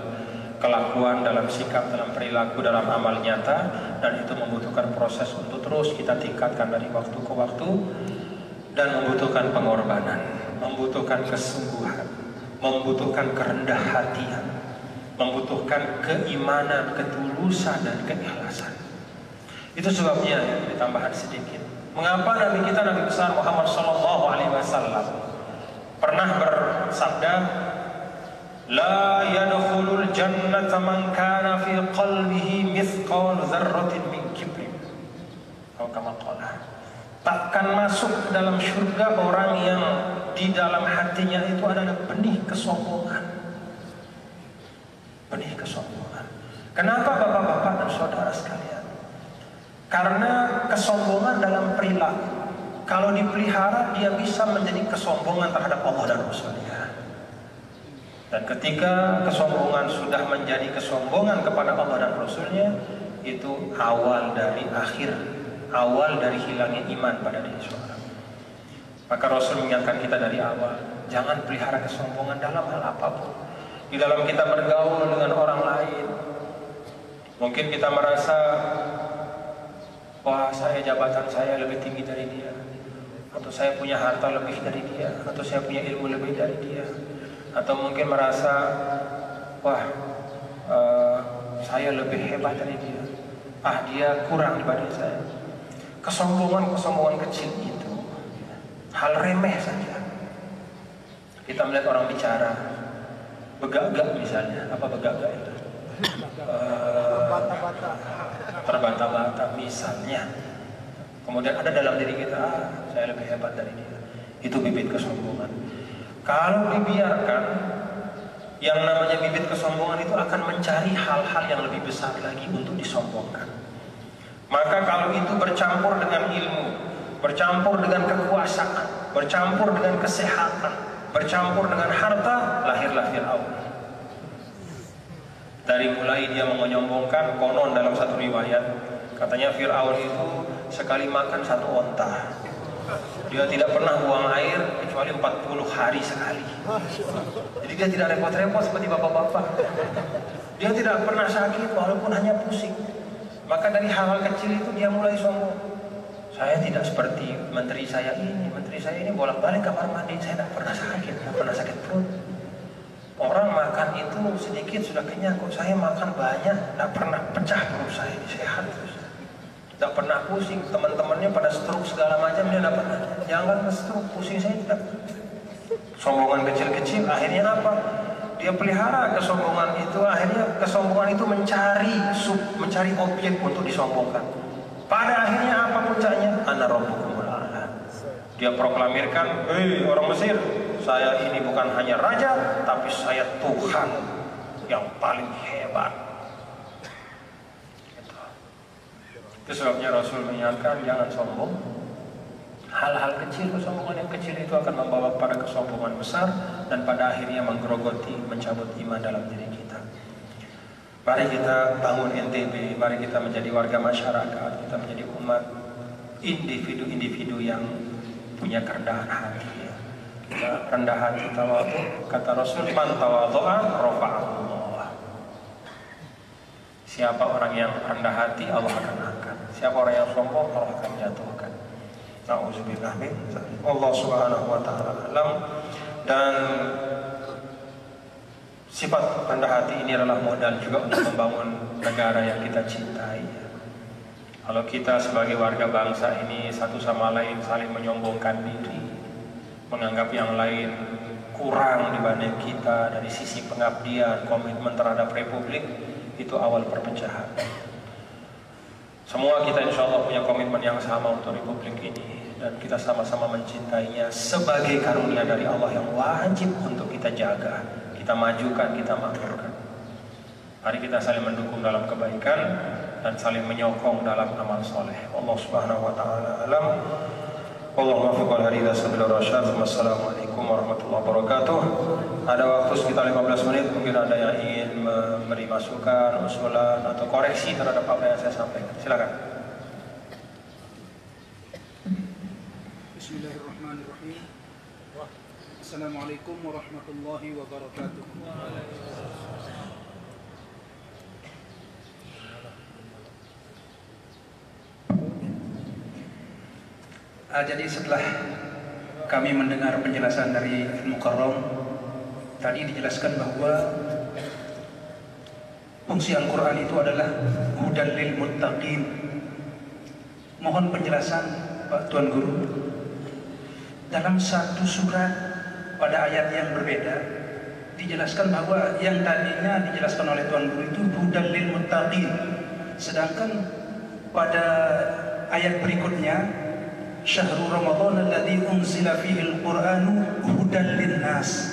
kelakuan, dalam sikap, dalam perilaku, dalam amal nyata, dan itu membutuhkan proses untuk terus kita tingkatkan dari waktu ke waktu, dan membutuhkan pengorbanan, membutuhkan kesungguhan, membutuhkan kerendah hatian. membutuhkan keimanan, ketulusan dan keikhlasan. Itu sebabnya ya, ditambahan sedikit. Mengapa Nabi kita, Nabi besar Muhammad SAW pernah bersabda, La yadkhulul jannata man kana fi qalbihi mithqal dzarratin min kibrin. Atau kama qala. Takkan masuk ke dalam surga orang yang di dalam hatinya itu adalah benih kesombongan. Benih kesombongan. Kenapa bapak-bapak dan saudara sekalian? Karena kesombongan dalam perilaku, kalau dipelihara dia bisa menjadi kesombongan terhadap Allah dan Rasulnya. Dan ketika kesombongan sudah menjadi kesombongan kepada Allah dan Rasulnya, itu awal dari akhir, awal dari hilangnya iman pada diri seorang. Maka Rasul mengingatkan kita dari awal, jangan pelihara kesombongan dalam hal apapun. Di dalam kita bergaul dengan orang lain, mungkin kita merasa, wah jabatan saya lebih tinggi dari dia, atau saya punya harta lebih dari dia, atau saya punya ilmu lebih dari dia, atau mungkin merasa, wah saya lebih hebat dari dia, dia kurang dibanding saya. Kesombongan kecil itu hal remeh saja. Kita melihat orang bicara begagak misalnya, apa begagak itu? Terbata-bata misalnya. Kemudian ada dalam diri kita, saya lebih hebat dari dia. Itu bibit kesombongan. Kalau dibiarkan, yang namanya bibit kesombongan itu akan mencari hal-hal yang lebih besar lagi untuk disombongkan. Maka kalau itu bercampur dengan ilmu, bercampur dengan kekuasaan, bercampur dengan kesehatan, bercampur dengan harta, lahirlah Fir'aun. Dari mulai dia menyombongkan, konon dalam satu riwayat, katanya Fir'aun itu sekali makan 1 onta. Dia tidak pernah buang air kecuali 40 hari sekali. Jadi dia tidak repot-repot seperti bapak-bapak. Dia tidak pernah sakit walaupun hanya pusing. Maka dari hal-hal kecil itu dia mulai sombong. Saya tidak seperti menteri saya ini bolak-balik kamar mandi, saya tidak pernah sakit, tidak pernah sakit perut. Orang makan itu sedikit sudah kenyang, kok saya makan banyak, tidak pernah pecah perut saya, sehat terus. Tidak pernah pusing, teman-temannya pada stroke segala macam, dia dapat jangan stroke, pusing saya tidak. Sombongan kecil-kecil, akhirnya apa? Dia pelihara kesombongan itu, akhirnya kesombongan itu mencari objek untuk disombongkan. Pada akhirnya apa puncaknya? Ana rabbukumul a'la. Dia proklamirkan, hei orang Mesir, saya ini bukan hanya raja, tapi saya Tuhan yang paling hebat. Itu sebabnya Rasul mengingatkan jangan sombong. Hal-hal kecil, kesombongan yang kecil itu akan membawa pada kesombongan besar dan pada akhirnya menggerogoti, mencabut iman dalam diri kita. Mari kita bangun NTB, mari kita menjadi warga masyarakat, kita menjadi umat, individu-individu yang punya kerendahan hati. Kita rendah hati, tawadhu. Kata Rasul, man tawadhu'a rafa'ahullah. Siapa orang yang rendah hati, Allah akan angkat. Siapa orang yang sombong, Allah akan jatuhkan. Na'udzubillah min dzalik. Allah Subhanahu wa taala alam. Dan sifat rendah hati ini adalah modal juga untuk membangun negara yang kita cintai. Kalau kita sebagai warga bangsa ini satu sama lain saling menyombongkan diri, menganggap yang lain kurang dibanding kita dari sisi pengabdian, komitmen terhadap republik, itu awal perpecahan. Semua kita insya Allah punya komitmen yang sama untuk republik ini, dan kita sama-sama mencintainya sebagai karunia dari Allah yang wajib untuk kita jaga, kita majukan, kita makmurkan. Mari kita saling mendukung dalam kebaikan dan saling menyokong dalam amal soleh. Allah Subhanahu wa taala alam. Allahumma muwaffiq wal hadi ila sabil rasyad. Wassalamualaikum warahmatullahi wabarakatuh. Ada waktu sekitar 15 menit, mungkin ada yang ingin memberi masukan, usulan atau koreksi terhadap apa yang saya sampaikan. Silakan. Bismillahirrahmanirrahim. Assalamualaikum warahmatullahi wabarakatuh. Jadi setelah kami mendengar penjelasan dari Al-Mukarram, tadi dijelaskan bahwa fungsi Al-Quran itu adalah hudan lil muttaqin. Mohon penjelasan Pak Tuan Guru. Dalam satu surat pada ayat yang berbeda dijelaskan bahwa yang tadinya dijelaskan oleh Tuan Guru itu hudan lil muttaqin, sedangkan pada ayat berikutnya syahrul ramadan alladzi unzila fihi al-Qur'anu hudan linnas.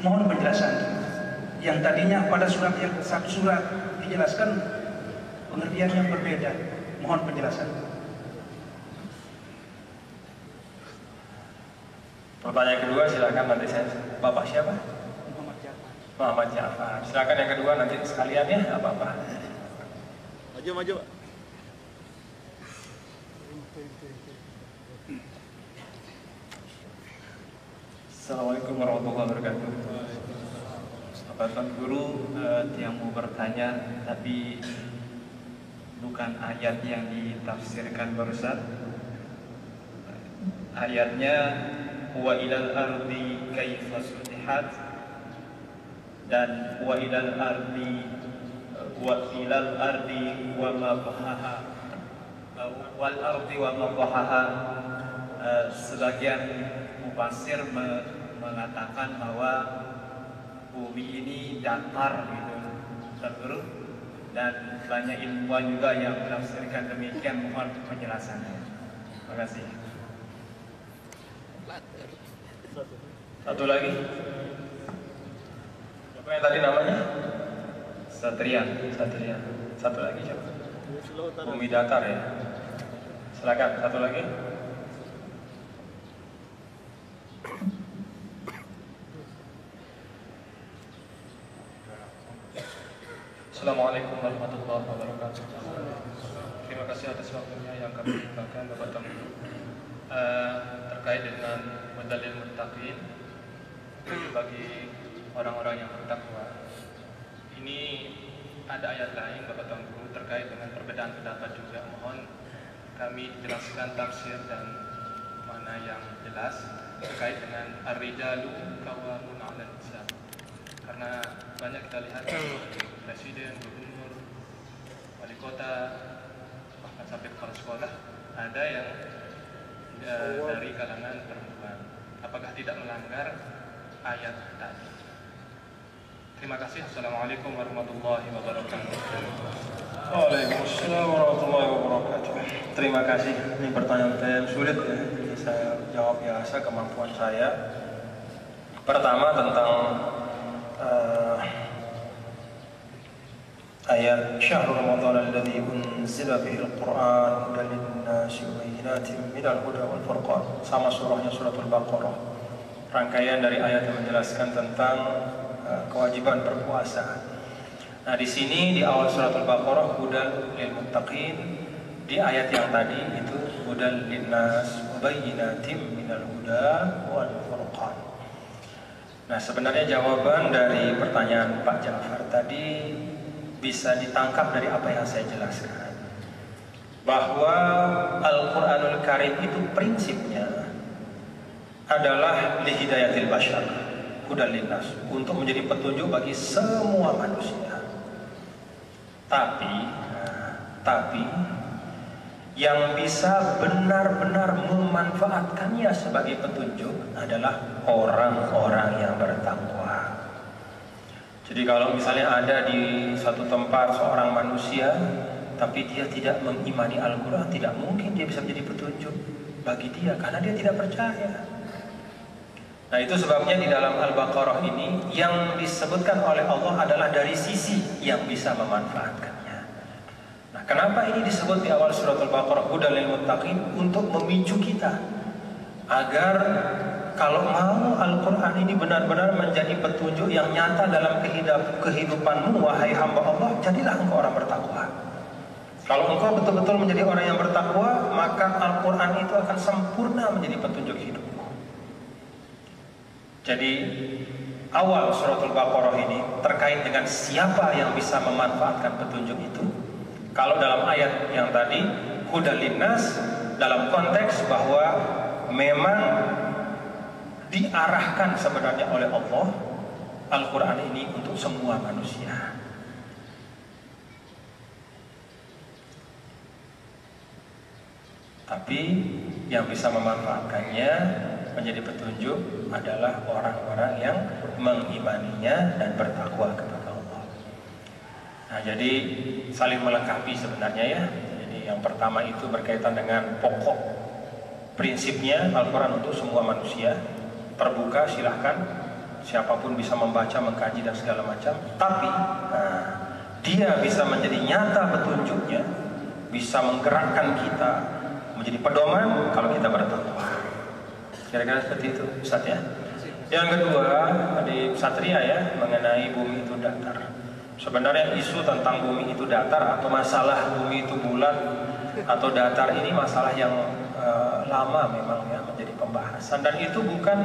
Mohon penjelasan. Yang tadinya pada surat yang satu surat dijelaskan pengertian yang berbeda. Mohon penjelasan. Pertanyaan kedua silakan nanti saya. Bapak siapa? Muhammad Ja'far. Silakan yang kedua nanti sekalian ya, apa-apa. Maju. Assalamualaikum warahmatullahi wabarakatuh. Pak Tuan Guru, yang mau bertanya tapi bukan ayat yang ditafsirkan barusan. Ayatnya wa ilal ardi kaifa sutihat dan wa ilal ardi wa ma bahaha wal ardi wa ma bahaha. Sebagian mufassir mengatakan bahwa bumi ini datar gitu, terus, dan banyak ilmuwan juga yang menafsirkan demikian. Mohon penjelasannya. Terima kasih. Satu lagi. Siapa yang tadi namanya? Satria. Satu lagi siapa? Bumi datar ya. Silakan satu lagi. Assalamualaikum warahmatullahi wabarakatuh. Terima kasih atas waktunya yang kami berikan Bapak Tuan Guru. Terkait dengan medalil muttaqin bagi orang-orang yang bertakwa. Ini ada ayat lain Bapak Tuan Guru terkait dengan perbedaan pendapat juga. Mohon kami jelaskan tafsir dan mana yang jelas terkait dengan ar-rijalu qawwamun 'alan nisa. Karena banyak kita lihat presiden, gubernur, wali kota, bahkan sampai kepala sekolah ada yang dari kalangan perempuan. Apakah tidak melanggar ayat tadi? Terima kasih. Assalamualaikum warahmatullahi wabarakatuh. Waalaikumsalam warahmatullahi wabarakatuh. Terima kasih. Ini pertanyaan yang sulit ya. Jadi saya jawab biasa kemampuan saya. Pertama tentang ayat syahrul ramadan alladzi unzila fihi al-Qur'an hudan lin-nasi wa bayyinatin minal huda wal furqan. Sama surahnya suratul Baqarah. Rangkaian dari ayat yang menjelaskan tentang kewajiban berpuasa. Nah, di sini di awal suratul Baqarah hudan lil muttaqin, di ayat yang tadi itu hudan linnas wa bayyinatin minal huda wal furqan. Nah, sebenarnya jawaban dari pertanyaan Pak Ja'far tadi bisa ditangkap dari apa yang saya jelaskan, bahwa Al-Quranul Karim itu prinsipnya adalah lihidayatil bashar, hudan linnas, untuk menjadi petunjuk bagi semua manusia. Tapi yang bisa benar-benar memanfaatkannya sebagai petunjuk adalah orang-orang yang bertakwa. Jadi kalau misalnya ada di suatu tempat seorang manusia tapi dia tidak mengimani Al-Quran, tidak mungkin dia bisa menjadi petunjuk bagi dia karena dia tidak percaya. Nah, itu sebabnya di dalam Al-Baqarah ini yang disebutkan oleh Allah adalah dari sisi yang bisa memanfaatkannya. Nah, kenapa ini disebut di awal surat Al-Baqarah hudan lil muttaqin? Untuk memicu kita agar kalau mau Al-Quran ini benar-benar menjadi petunjuk yang nyata dalam kehidupanmu, wahai hamba Allah, jadilah engkau orang bertakwa. Kalau engkau betul-betul menjadi orang yang bertakwa, maka Al-Quran itu akan sempurna menjadi petunjuk hidupmu. Jadi awal surat Al-Baqarah ini terkait dengan siapa yang bisa memanfaatkan petunjuk itu. Kalau dalam ayat yang tadi hudan linnas, dalam konteks bahwa memang diarahkan sebenarnya oleh Allah Al-Quran ini untuk semua manusia. Tapi yang bisa memanfaatkannya menjadi petunjuk adalah orang-orang yang mengimaninya dan bertakwa kepada Allah. Nah, jadi saling melengkapi sebenarnya ya. Jadi yang pertama itu berkaitan dengan pokok prinsipnya Al-Quran untuk semua manusia, terbuka, silahkan siapapun bisa membaca, mengkaji dan segala macam. Tapi dia bisa menjadi nyata petunjuknya, bisa menggerakkan kita menjadi pedoman kalau kita bertakwa. Kira-kira seperti itu, Ustaz ya. Yang kedua, di Satria ya, mengenai bumi itu datar. Sebenarnya isu tentang bumi itu datar atau masalah bumi itu bulat atau datar ini masalah yang lama memang ya menjadi pembahasan, dan itu bukan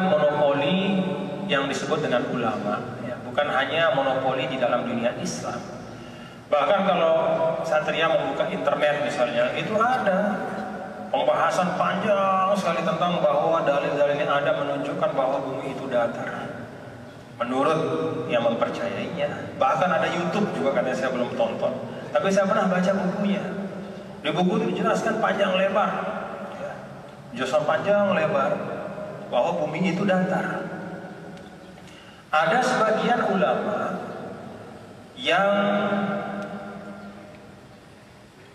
monopoli yang disebut dengan ulama ya, bukan hanya monopoli di dalam dunia Islam. Bahkan kalau Satria membuka internet misalnya, itu ada pembahasan panjang sekali tentang bahwa dalil-dalil yang ada menunjukkan bahwa bumi itu datar menurut yang mempercayainya. Bahkan ada YouTube juga, katanya saya belum tonton, tapi saya pernah baca bukunya. Di buku itu dijelaskan panjang lebar ya, dijelaskan panjang lebar bahwa bumi itu datar. Ada sebagian ulama yang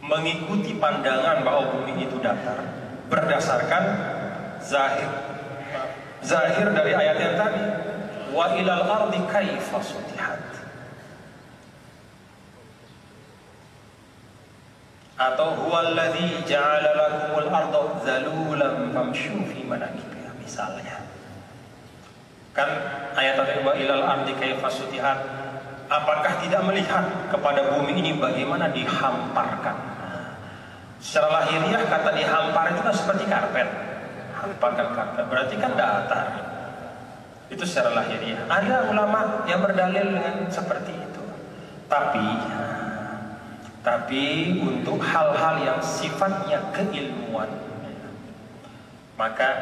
mengikuti pandangan bahwa bumi itu datar berdasarkan zahir dari ayat yang tadi, wa ilal ardi kaifa sutihat, atau huwallazi ja'ala lakumul arda zalulan famshu fi manakibiha misalnya. Kan ayat tadi wa ilal ardi kaifa sutihat, apakah tidak melihat kepada bumi ini bagaimana dihamparkan. Secara lahiriah kata dihampar itu kan seperti karpet, hamparkan karpet, berarti kan datar. Itu secara lahiriah. Ada ulama yang berdalil dengan seperti itu. Tapi untuk hal-hal yang sifatnya keilmuan, maka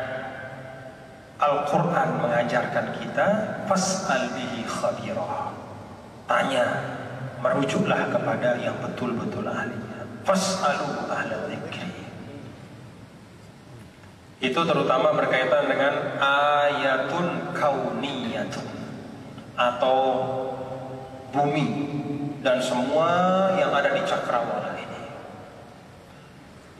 Al-Quran mengajarkan kita fas'al bihi khabirah, tanya, merujuklah kepada yang betul-betul ahlinya. Fas'alu ahla dzikri. Itu terutama berkaitan dengan ayatun kauniyatun, atau bumi dan semua yang ada di cakrawala ini.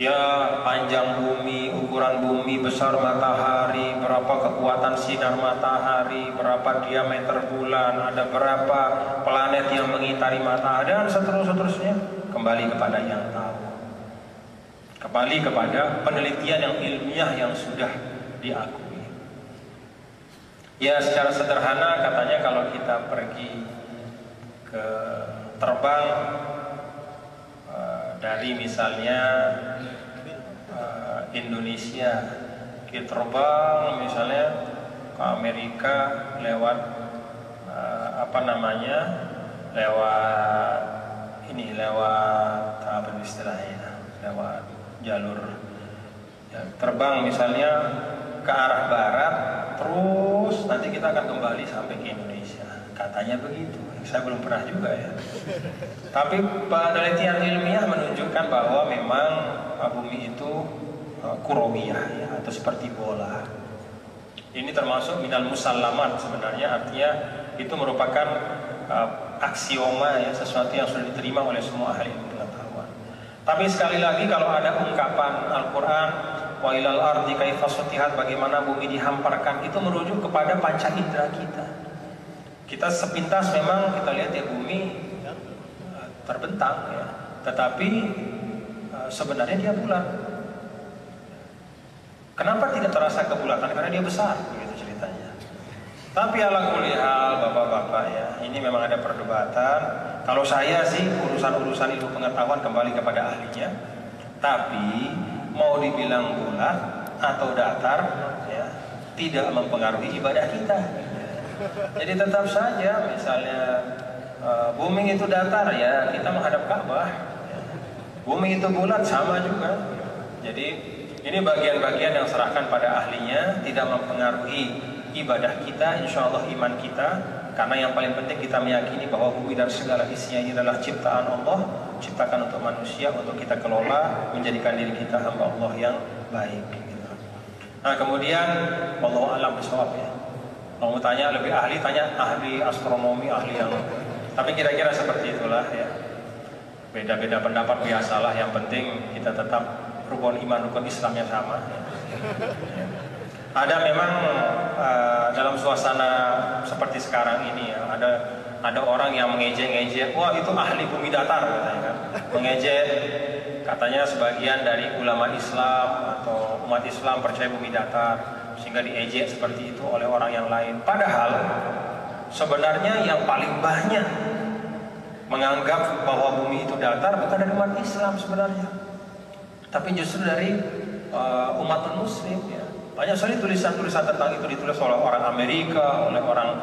Ya, panjang bumi, ukuran bumi, besar matahari, berapa kekuatan sinar matahari, berapa diameter bulan, ada berapa planet yang mengitari matahari, dan seterusnya. Kembali kepada yang tahu, kembali kepada penelitian yang ilmiah yang sudah diakui. Ya, secara sederhana katanya kalau kita pergi ke terbang dari misalnya Indonesia, kita terbang misalnya ke Amerika lewat lewat apa istilahnya, lewat jalur ya, terbang misalnya ke arah barat, terus nanti kita akan kembali sampai ke Indonesia, katanya begitu. Saya belum pernah juga ya, tapi penelitian ilmiah menunjukkan bahwa memang bumi itu kurawiyah ya, atau seperti bola. Ini termasuk minal musallamat sebenarnya, artinya itu merupakan aksioma ya, sesuatu yang sudah diterima oleh semua ahli pengetahuan. Tapi sekali lagi kalau ada ungkapan Al-Quran wa ilal ardi kaifa sutihat, bagaimana bumi dihamparkan, itu merujuk kepada panca indera kita. Kita sepintas memang kita lihat ya bumi terbentang ya, tetapi sebenarnya dia bulat. Kenapa tidak terasa kebulatan? Karena dia besar, begitu ceritanya. Tapi ala kulli hal, bapak-bapak ya, ini memang ada perdebatan. Kalau saya sih urusan-urusan ilmu pengetahuan kembali kepada ahlinya. Tapi mau dibilang bulat atau datar ya, tidak mempengaruhi ibadah kita. Jadi tetap saja misalnya bumi itu datar ya, kita menghadap Ka'bah. Bumi itu bulat sama juga. Jadi ini bagian-bagian yang serahkan pada ahlinya, tidak mempengaruhi ibadah kita, insya Allah iman kita. Karena yang paling penting kita meyakini bahwa bumi dan segala isinya ini adalah ciptaan Allah. ciptakan untuk manusia untuk kita kelola, menjadikan diri kita hamba Allah yang baik. Gitu. Nah kemudian wallahu a'lam bishawab ya. Kalau mau tanya lebih ahli, tanya ahli astronomi, ahli yang. Tapi kira-kira seperti itulah ya. Beda-beda pendapat biasalah. Yang penting kita tetap rukun iman, rukun Islamnya sama. Ya. Ada memang dalam suasana seperti sekarang ini ya, ada orang yang mengejek-ngejek, wah itu ahli bumi datar katanya kan. Mengejek katanya sebagian dari ulama Islam atau umat Islam percaya bumi datar, sehingga diejek seperti itu oleh orang yang lain. Padahal sebenarnya yang paling banyak menganggap bahwa bumi itu datar bukan dari umat Islam sebenarnya, tapi justru dari umat non-Muslim ya. Banyak sekali tulisan-tulisan tentang itu ditulis oleh orang Amerika, oleh orang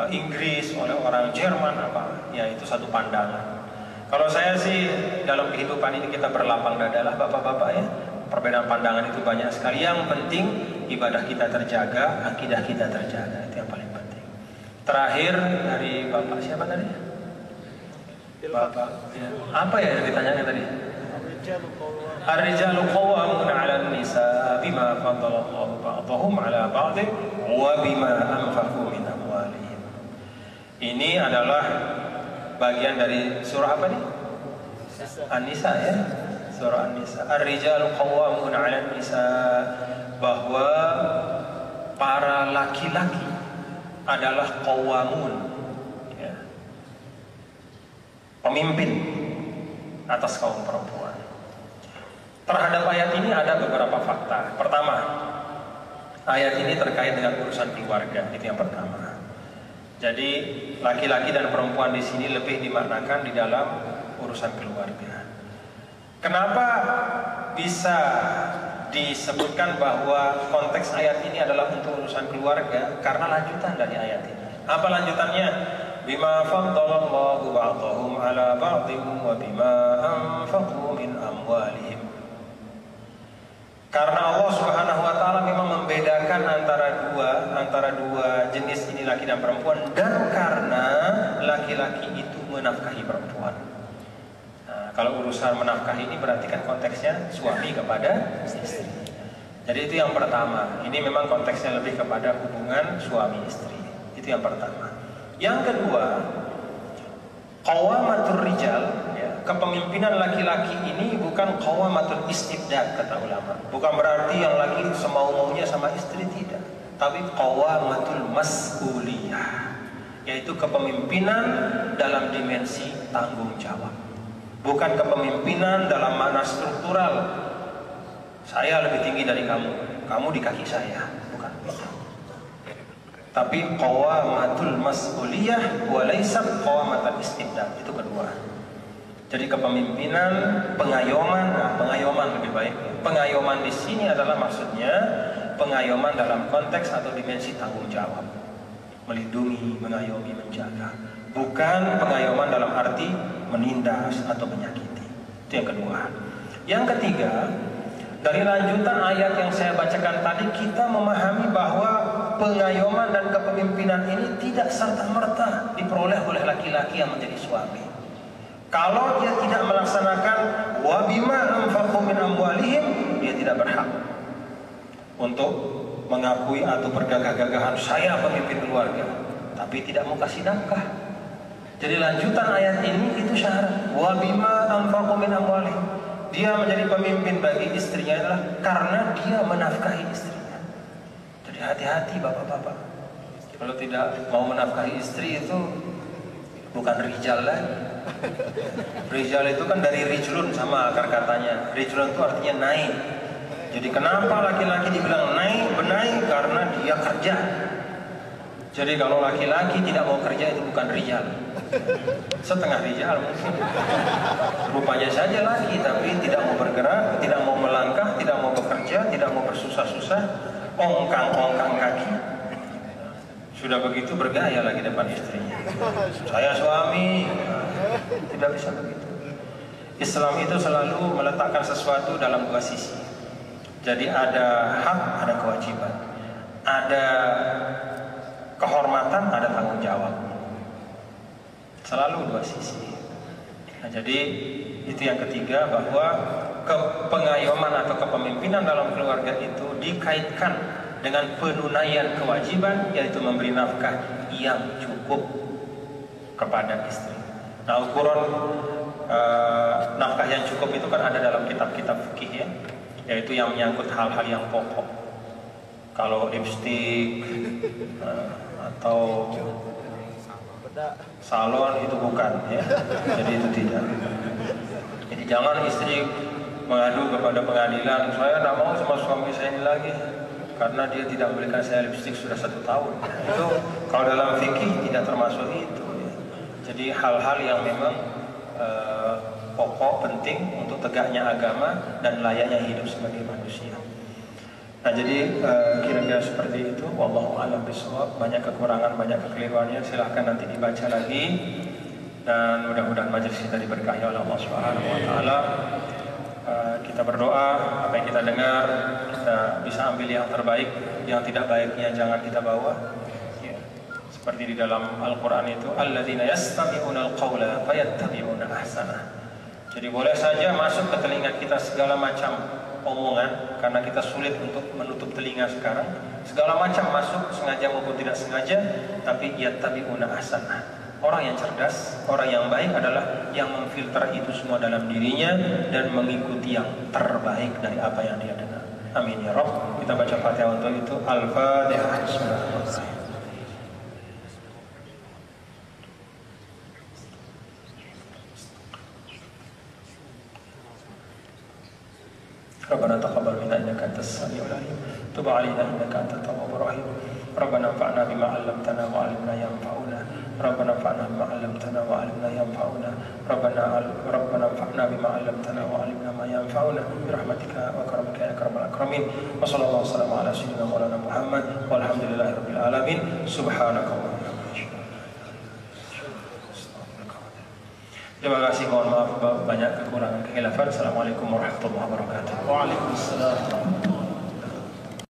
Inggris, oleh orang Jerman apa. Ya itu satu pandangan. Kalau saya sih dalam kehidupan ini kita berlapang dada lah bapak-bapak ya. Perbedaan pandangan itu banyak sekali. Yang penting ibadah kita terjaga, akidah kita terjaga, itu yang paling penting. Terakhir dari bapak siapa tadi? Bapak. Ya. Apa ya yang ditanyakan tadi? Ar-rijalu qawwamuna 'alan nisa bima faddalallahu ba'dahum 'ala ba'd wa bima anfaqu min amwalihim. Ini adalah bagian dari surah apa nih? An-Nisa ya. Surah An-Nisa. Ar-rijalu qawwamuna 'alan nisa, bahwa para laki-laki adalah qawwamun ya. Pemimpin atas kaum perempuan. Terhadap ayat ini ada beberapa fakta. Pertama, ayat ini terkait dengan urusan keluarga, itu yang pertama. Jadi laki-laki dan perempuan di sini lebih dimaknakan di dalam urusan keluarga. Kenapa bisa disebutkan bahwa konteks ayat ini adalah untuk urusan keluarga? Karena lanjutan dari ayat ini. Apa lanjutannya? Bima faddalallahu ba'dahum 'ala ba'din wa bima anfaqu min amwalihim. Karena Allah Subhanahu wa taala memang membedakan antara dua jenis ini, laki dan perempuan, dan karena laki-laki itu menafkahi perempuan. Nah, kalau urusan menafkahi ini berarti kan konteksnya suami kepada istri. Jadi itu yang pertama. Ini memang konteksnya lebih kepada hubungan suami istri. Itu yang pertama. Yang kedua, qawamatur rijal, ya, kepemimpinan laki-laki ini bukan qawamatul istibdad kata ulama. Bukan berarti yang laki semau-maunya sama istri, tidak. Tapi qawamatul mas'uliyah, yaitu kepemimpinan dalam dimensi tanggung jawab. Bukan kepemimpinan dalam makna struktural. Saya lebih tinggi dari kamu, kamu di kaki saya, bukan. Tapi qawamatul mas'uliyah wa laysat qawamatul istibdad, itu kedua. Jadi kepemimpinan, pengayoman, pengayoman lebih baik. Pengayoman di sini adalah maksudnya pengayoman dalam konteks atau dimensi tanggung jawab. Melindungi, mengayomi, menjaga. Bukan pengayoman dalam arti menindas atau menyakiti. Itu yang kedua. Yang ketiga, dari lanjutan ayat yang saya bacakan tadi, kita memahami bahwa pengayoman dan kepemimpinan ini tidak serta-merta diperoleh oleh laki-laki yang menjadi suami. Kalau dia tidak melaksanakan wa bima anfaqu min amwalihim, dia tidak berhak untuk mengakui atau bergagah-gagahan saya pemimpin keluarga, tapi tidak mau kasih nafkah. Jadi lanjutan ayat ini itu syarat wa bima anfaqu min amwalihim. Dia menjadi pemimpin bagi istrinya adalah karena dia menafkahi istrinya. Jadi hati-hati bapak-bapak. Kalau tidak mau menafkahi istri itu bukan rijal lagi. Rijal itu kan dari rijlun, sama akar katanya. Rijlun itu artinya naik. Jadi kenapa laki-laki dibilang naik? Benaik karena dia kerja. Jadi kalau laki-laki tidak mau kerja itu bukan rijal. Setengah rijal mungkin. Rupanya saja laki tapi tidak mau bergerak, tidak mau melangkah, tidak mau bekerja, tidak mau bersusah-susah, ongkang-ongkang kaki. Sudah begitu bergaya lagi depan istrinya. Saya suami. Tidak bisa begitu. Islam itu selalu meletakkan sesuatu dalam dua sisi. Jadi ada hak, ada kewajiban. Ada kehormatan, ada tanggung jawab. Selalu dua sisi. Nah, jadi itu yang ketiga, bahwa pengayoman atau kepemimpinan dalam keluarga itu dikaitkan dengan penunaian kewajiban, yaitu memberi nafkah yang cukup kepada istri. Nah, ukuran nafkah yang cukup itu kan ada dalam kitab-kitab fikih ya, yaitu yang menyangkut hal-hal yang pokok. Kalau lipstik atau salon itu bukan ya, jadi itu tidak. Jadi jangan istri mengadu kepada pengadilan, saya tidak mau sama suami saya ini lagi karena dia tidak membelikan saya lipstik sudah 1 tahun. Itu kalau dalam fikih tidak termasuk itu ya. Jadi hal-hal yang memang pokok, penting untuk tegaknya agama dan layaknya hidup sebagai manusia. Nah, jadi kira-kira seperti itu. Wallahu a'lam bishawab. Banyak kekurangan, banyak kekeliruannya, silahkan nanti dibaca lagi. Dan mudah-mudahan majelis kita diberkahi oleh Allah Subhanahu wa taala. Kita berdoa, apa yang kita dengar kita bisa ambil yang terbaik, yang tidak baiknya jangan kita bawa. Ya. Seperti di dalam Al-Qur'an itu, alladzina yastami'una al-qawla fayattabi'una ahsanah. Jadi boleh saja masuk ke telinga kita segala macam omongan, karena kita sulit untuk menutup telinga sekarang. Segala macam masuk, sengaja maupun tidak sengaja, tapi yattabi'una ahsanah. Orang yang cerdas, orang yang baik adalah yang memfilter itu semua dalam dirinya dan mengikuti yang terbaik dari apa yang dia dengar. Amin ya Rabb. Kita baca Fatihah untuk itu. Al-Fatihah. Bismillahirrahmanirrahim. Rabbana taqabbal minna innaka antas samiul alim. Tub 'alaina innaka antat tawwabur rahim. Rabbana anfa'na bima 'allamtana wa 'allimna yanfa'una. Rabbana anfa'na bima 'allamtana wa 'allimna yanfa'una. Rabbana anfa'na bima 'allamtana wa 'allimna ma yanfa'una bi rahmatika wa karamika ya akramal akramin. Wa sallallahu ala sayyidina Maulana Muhammad walhamdulillahirabbil alamin. Subhanakallahumma. Terima kasih, mohon maaf banyak kekurangan kekhilafan. Assalamualaikum warahmatullahi wabarakatuh. Waalaikumsalam.